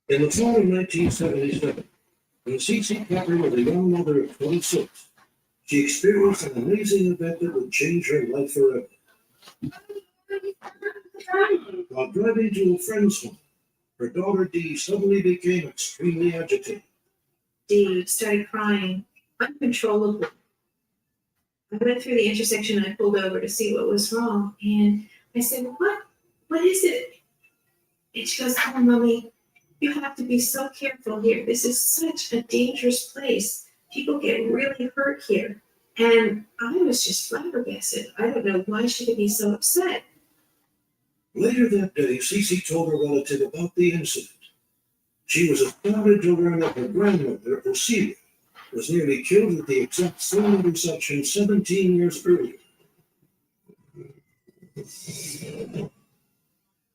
In the fall of 1977, when Cece Clapper was a young mother of 26, she experienced an amazing event that would change her life forever. While driving to a friend's home, her daughter Dee suddenly became extremely agitated. Dee started crying uncontrollably. I went through the intersection and I pulled over to see what was wrong. And I said, What is it? And she goes, oh, Mommy, you have to be so careful here. This is such a dangerous place. People get really hurt here. And I was just flabbergasted. I don't know why she could be so upset. Later that day, Cece told her relative about the incident. She was astounded to learn that her grandmother, Ocelia, was nearly killed at the exact same intersection 17 years earlier.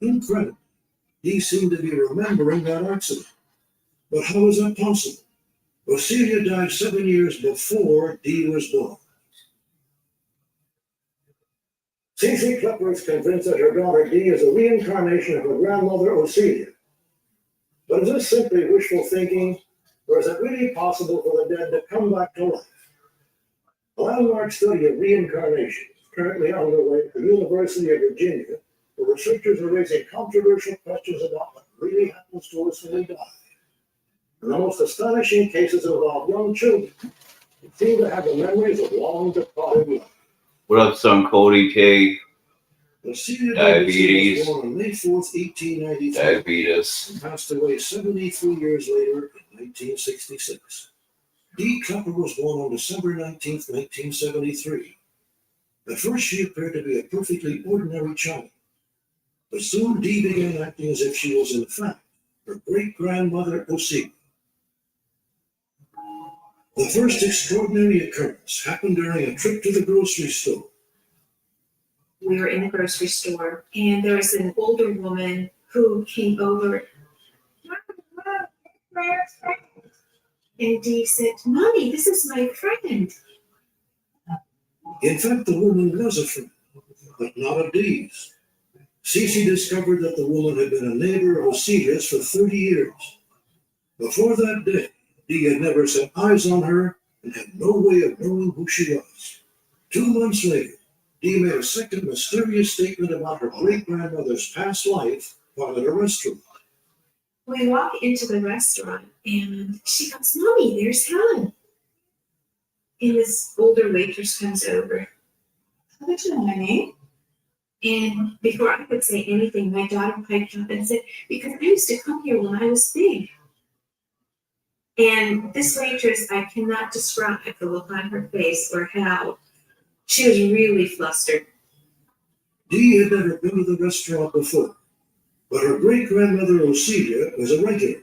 Incredible. Dee seemed to be remembering that accident. But how is that possible? Ocelia died 7 years before Dee was born. Cece Klepper is convinced that her daughter Dee is a reincarnation of her grandmother Ocelia. But is this simply wishful thinking, or is it really possible for the dead to come back to life? A landmark study of reincarnation is currently underway at the University of Virginia, where researchers are raising controversial questions about what really happens to us when we die. And the most astonishing cases involve young children who seem to have the memories of long departed life. What up, son Cody K? Ocelia Diabetes. was born on May 4th, 1893. Diabetes. And passed away 73 years later in 1966. Dee Klepper was born on December 19th, 1973. At first, she appeared to be a perfectly ordinary child. But soon, Dee began acting as if she was, in fact, her great-grandmother, Ocelia. The first extraordinary occurrence happened during a trip to the grocery store. We were in the grocery store, and there was an older woman who came over. And Dee said, Mommy, this is my friend. In fact, the woman was a friend, but not of Dee's. Cece discovered that the woman had been a neighbor of Ocelia's for 30 years. Before that day, Dee had never set eyes on her and had no way of knowing who she was. 2 months later, Dee made a second mysterious statement about her great-grandmother's past life while at a restaurant. We walk into the restaurant, and she goes, Mommy, there's Helen. And this older waitress comes over. How did you know my name? And before I could say anything, my daughter piped up and said, because I used to come here when I was big. And this waitress, I cannot describe the look on her face or how she was really flustered. Dee had never been to the restaurant before, but her great-grandmother Ocelia was a regular.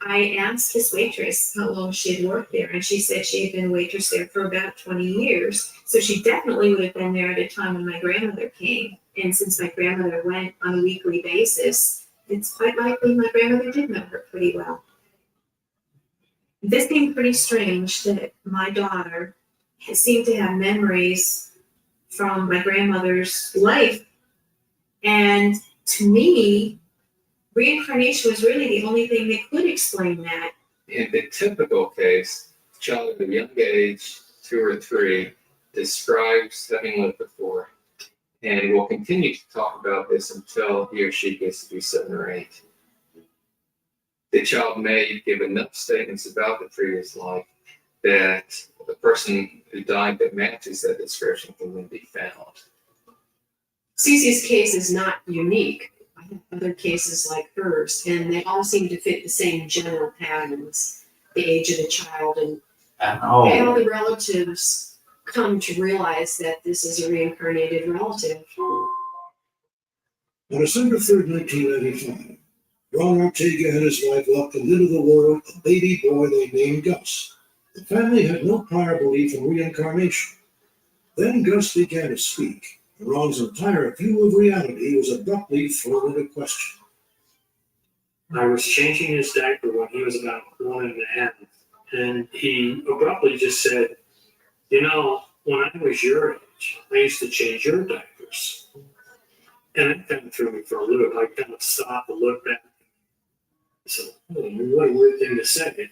I asked this waitress how long she had worked there, and she said she had been a waitress there for about 20 years. So she definitely would have been there at a time when my grandmother came. And since my grandmother went on a weekly basis, it's quite likely my grandmother did know her pretty well. This seemed pretty strange that my daughter seemed to have memories from my grandmother's life. And to me, reincarnation was really the only thing that could explain that. In the typical case, a child at a young age, 2 or 3, describes having lived before, and will continue to talk about this until he or she gets to be 7 or 8. The child may give enough statements about the previous life that the person who died that matches that description can then be found. Cece's case is not unique. I have other cases like hers, and they all seem to fit the same general patterns. The age of the child and how the relatives come to realize that this is a reincarnated relative. On December 3rd, 1995, Ron Ortega and his wife welcomed into the world a baby boy they named Gus. The family had no prior belief in reincarnation. Then Gus began to speak, and Ron's entire view of reality was abruptly thrown into question. I was changing his diaper when he was about 1.5, and he abruptly just said, "You know, when I was your age, I used to change your diapers." And it kind of threw me for a loop. I kind of stopped and looked back. So, what a weird thing to say.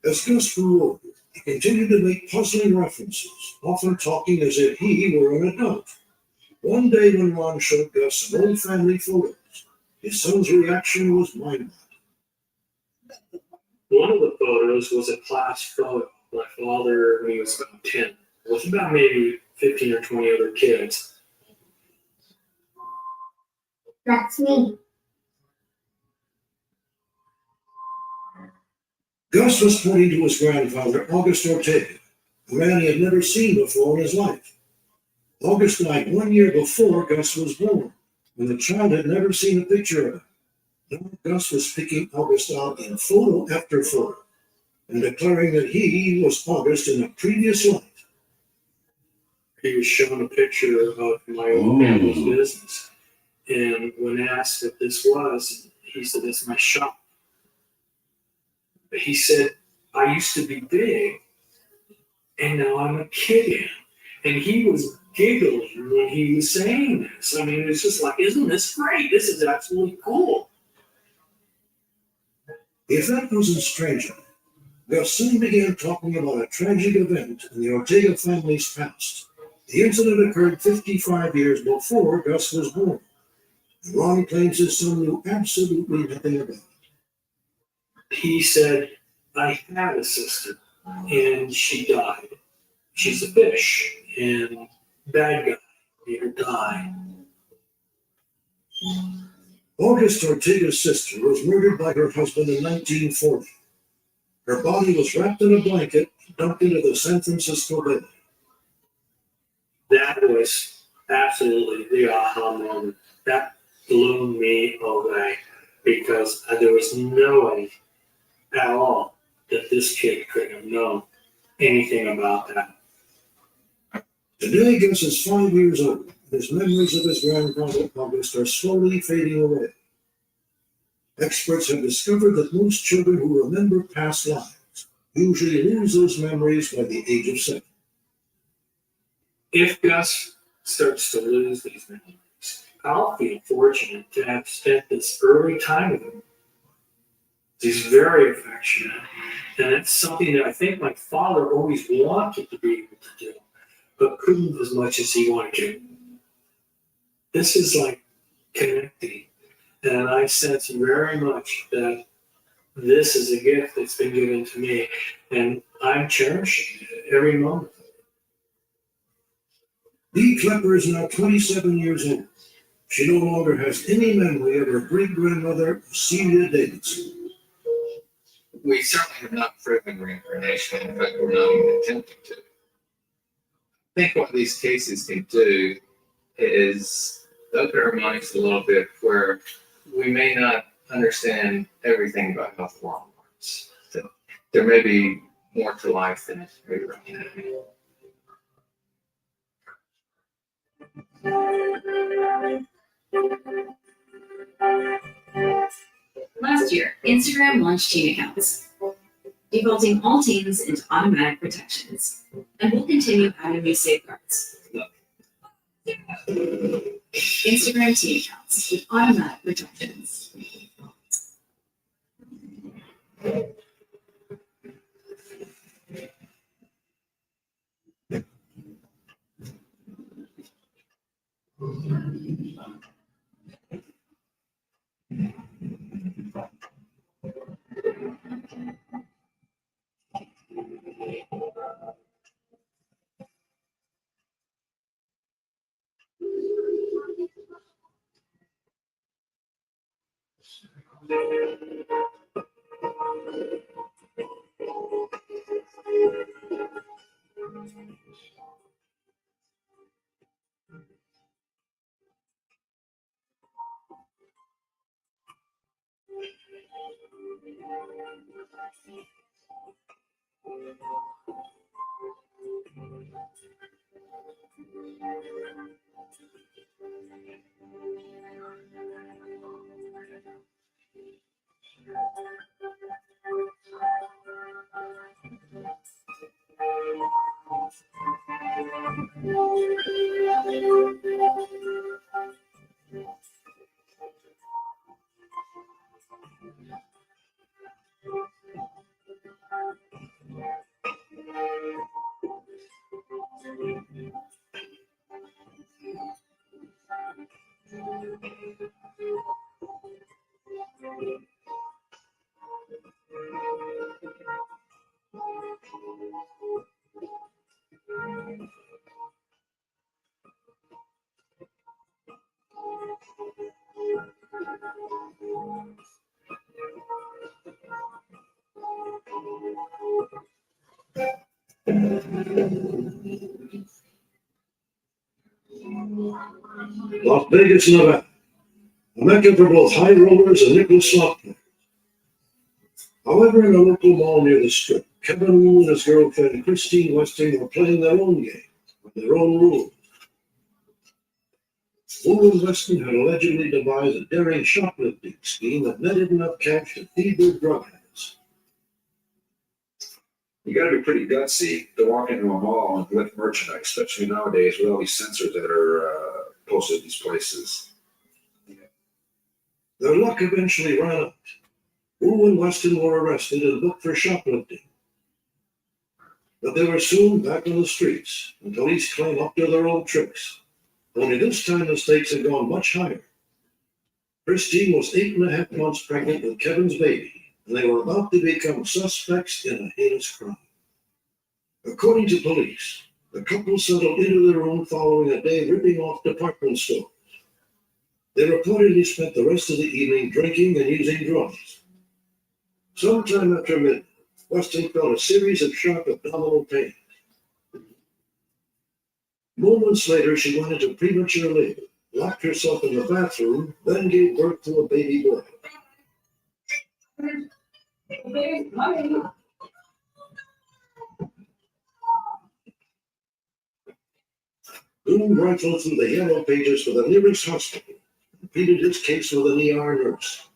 As Gus grew older, he continued to make puzzling references, often talking as if he were an adult. One day when Ron showed Gus some old family photos, his son's reaction was mind-boggling. One of the photos was a class photo of my father when he was about 10, with about maybe 15 or 20 other kids. That's me. Gus was pointing to his grandfather, August Ortega, a man he had never seen before in his life. August died 1 year before Gus was born, and the child had never seen a picture of him. Now Gus was picking August out in photo after photo, and declaring that he was August in a previous life. He was shown a picture of my old family's business. And when asked what this was, he said, "That's my shop." But he said, "I used to be big, and now I'm a kid again." And he was giggling when he was saying this. I mean, it's just like, isn't this great? This is absolutely cool. The event wasn't strange. Gus soon began talking about a tragic event in the Ortega family's past. The incident occurred 55 years before Gus was born. Ron claims his son knew absolutely nothing about it. He said, "I had a sister, and she died. She's a fish, and bad guy made her die." August Ortega's sister was murdered by her husband in 1940. Her body was wrapped in a blanket and dumped into the San Francisco Bay. That was absolutely the aha moment. That blew me away because there was no way at all that this kid could have known anything about that. Today, Gus is 5 years old, and his memories of his grandfather August are slowly fading away. Experts have discovered that most children who remember past lives usually lose those memories by the age of 7. If Gus starts to lose these memories, I'll feel fortunate to have spent this early time with him. He's very affectionate, and it's something that I think my father always wanted to be able to do, but couldn't as much as he wanted to. This is like connecting, and I sense very much that this is a gift that's been given to me, and I'm cherishing it every moment. Dee Klepper is now 27 years old. She no longer has any memory of her great-grandmother, Celia Davidson. We certainly have not proven reincarnation. In fact, we're not even attempting to. I think what these cases can do is open our minds a little bit where we may not understand everything about how the world works. So there may be more to life than we recognize. Last year, Instagram launched teen accounts, defaulting all teens into automatic protections, and will continue adding new safeguards. Instagram teen accounts with automatic protections. Las Vegas, Nevada, a mecca for both high rollers and nickel slot players. However, in a local mall near the Strip, Kevin Wu and his girlfriend Christine Westing were playing their own game with their own rules. Wu and Westing had allegedly devised a daring shoplifting scheme that netted enough cash to feed their drug habits. You gotta be pretty gutsy to walk into a mall and lift merchandise, especially nowadays with all these sensors that are posted at these places. Their luck eventually ran out. Wu and Weston were arrested and booked for shoplifting. But they were soon back on the streets, and police claimed up to their old tricks. Only this time the stakes had gone much higher. Christine was 8.5 months pregnant with Kevin's baby, and they were about to become suspects in a heinous crime. According to police, the couple settled into their room following a day ripping off department stores. They reportedly spent the rest of the evening drinking and using drugs. Sometime after midnight, Weston felt a series of sharp abdominal pains. Moments later, she went into premature labor, locked herself in the bathroom, then gave birth to a baby boy. Boone rifled through the yellow pages for the nearest hospital and pleaded his case with an ER nurse.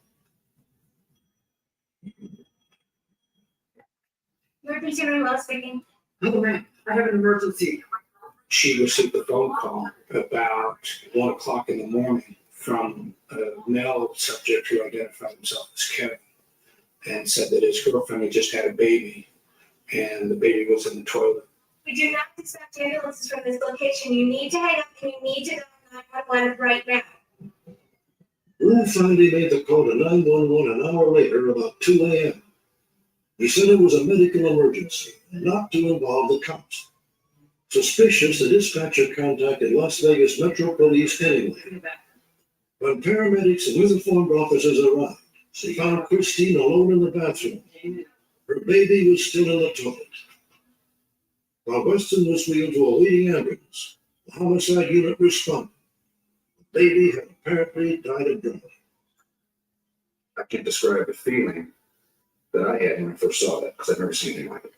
Emergency room, well speaking. Oh, man, I have an emergency. She received a phone call about 1 o'clock in the morning from a male subject who identified himself as Kevin and said that his girlfriend had just had a baby and the baby was in the toilet. We do not expect ambulances from this location. You need to hang up and you need to go to 911 right now. Boone finally made the call to 911 an hour later, about 2 a.m. He said it was a medical emergency, not to involve the cops. Suspicious, the dispatcher contacted Las Vegas Metro Police anyway. When paramedics and uniformed officers arrived, they found Christine alone in the bathroom. Her baby was still in the toilet. While Weston was wheeled to a waiting ambulance, the homicide unit responded. The baby had apparently died of drowning. I can't describe the feeling that I had when I first saw that, because I've never seen anything like it.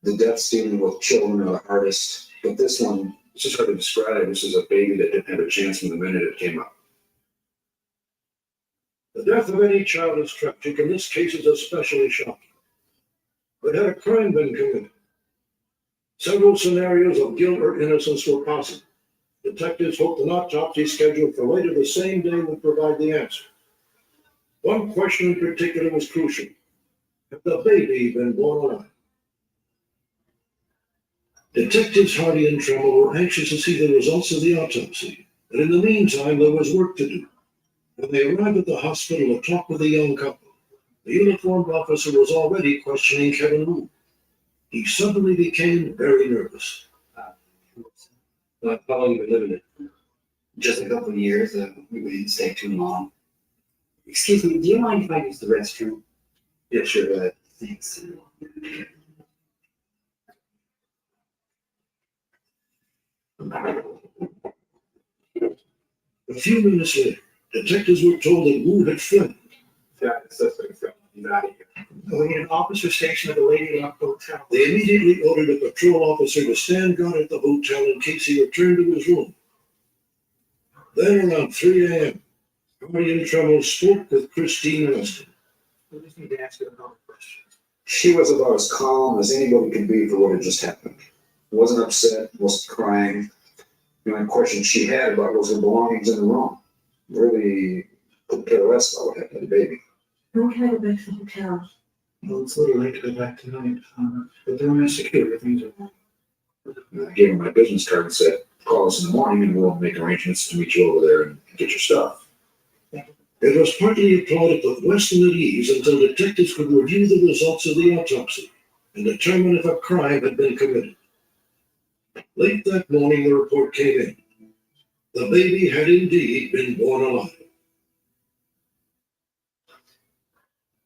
The deaths dealing with children are the hardest, but this one, it's just hard to describe. This is a baby that didn't have a chance from the minute it came up. The death of any child is tragic, and this case is especially shocking. But had a crime been committed? Several scenarios of guilt or innocence were possible. Detectives hoped an autopsy scheduled for later the same day would provide the answer. One question in particular was crucial. Had the baby been born alive? Detectives Hardy and Tremble were anxious to see the results of the autopsy, but in the meantime there was work to do. When they arrived at the hospital to talk with the young couple, the uniformed officer was already questioning Kevin Wu. He suddenly became very nervous. How long have you been living it? Just a couple of years. We didn't stay too long. Excuse me, do you mind if I use the restroom? Yeah, sure, go ahead. Thanks. A few minutes later, detectives were told that Wu had fled. Yeah, the suspect's gone. He's out of here. We need an officer stationed at the Lady Luck Hotel. They immediately ordered a patrol officer to stand guard at the hotel in case he returned to his room. Then around 3 a.m., Guardian Trumbull spoke with Christine Weston. We just need to ask her a couple questions. She was about as calm as anybody could be for what had just happened. Wasn't upset, wasn't crying. The only question she had about was her belongings in the room. Really couldn't care less about what happened to the baby. When can I go back to the hotel? Well, it's a little late to go back tonight, but the room is secure. Things are fine. I gave her my business card and said, call us in the morning and we'll make arrangements to meet you over there and get your stuff. It was partly a plot to put Weston at ease until detectives could review the results of the autopsy and determine if a crime had been committed. Late that morning, the report came in. The baby had indeed been born alive.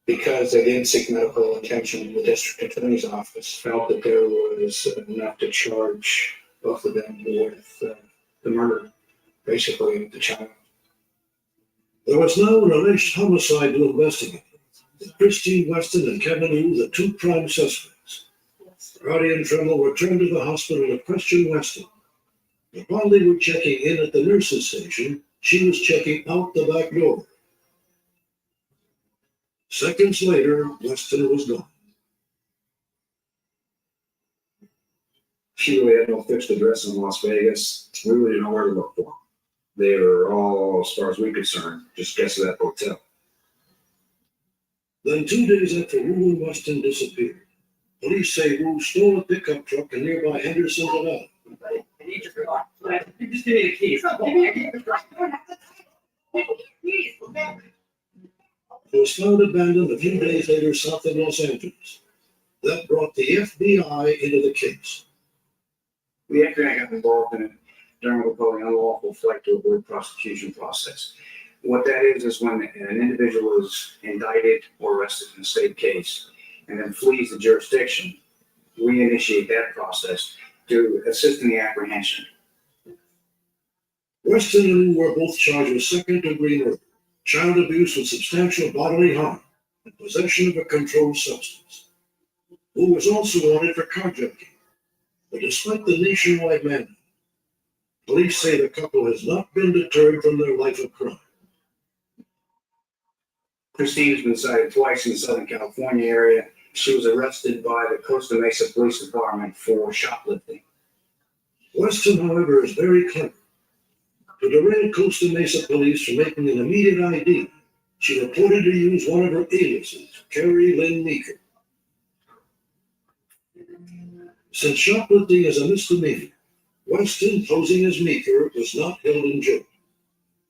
Because they didn't seek medical attention, the district attorney's office felt that there was enough to charge both of them with the murder, basically, of the child. There was now an alleged homicide to investigate. Christine Weston and Kevin Wu, the two prime suspects. Guardian Trumbull returned to the hospital to question Weston. But while they were checking in at the nurse's station, she was checking out the back door. Seconds later, Weston was gone. She really had no fixed address in Las Vegas. We really didn't know where to look for them. They were all, as far as we're concerned, just guests of that hotel. Then 2 days after Wu and Weston disappeared, police say Wu stole a pickup truck in nearby Henderson, Nevada. I need your car. Just give me the keys. Give me your keys. It was found abandoned a few days later south of Los Angeles. That brought the FBI into the case. The FBI got involved in it during what we call the unlawful flight to avoid prosecution process. What that is when an individual is indicted or arrested in a state case and then flees the jurisdiction, we initiate that process to assist in the apprehension. Weston and Wu were both charged with second-degree murder, child abuse with substantial bodily harm, and possession of a controlled substance. Wu was also wanted for carjacking. But despite the nationwide mandate, police say the couple has not been deterred from their life of crime. Christine has been cited twice in the Southern California area. She was arrested by the Costa Mesa Police Department for shoplifting. Weston, however, is very clever. To derail Costa Mesa police from making an immediate ID, she reported to use one of her aliases, Carrie Lynn Meeker. Since shoplifting is a misdemeanor, Weston, posing as Meeker, was not held in jail.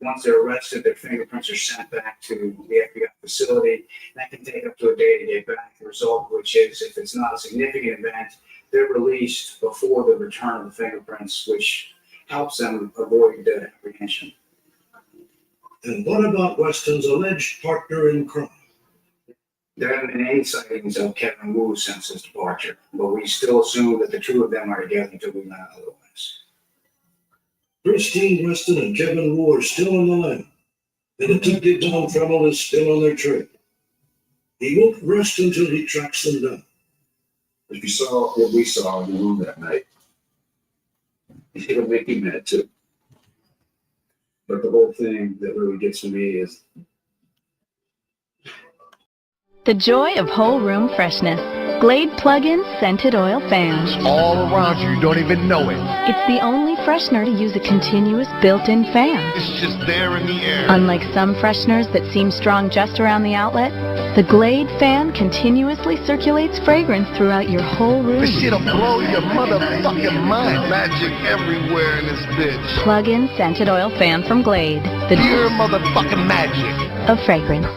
Once they're arrested, their fingerprints are sent back to the FBI facility. That can take up to a day to get back. The result, which is, if it's not a significant event, they're released before the return of the fingerprints, which helps them avoid apprehension. And what about Weston's alleged partner in crime? There haven't been any sightings of Kevin Wu since his departure, but we still assume that the two of them are together until we learn otherwise. Christine Weston and Kevin Wu are still on the line, and Detective Don Trumbull is still on their trail. He won't rest until he tracks them down. If you saw what we saw in the room that night, it'll make you mad too. But the whole thing that really gets to me is the joy of whole room freshness. Glade plug-in scented oil fan. It's all around you, you don't even know it. It's the only freshener to use a continuous built-in fan. It's just there in the air. Unlike some fresheners that seem strong just around the outlet, the Glade fan continuously circulates fragrance throughout your whole room. This shit'll blow your motherfucking mind. Magic everywhere in this bitch. Plug-in scented oil fan from Glade. The pure motherfucking magic of fragrance.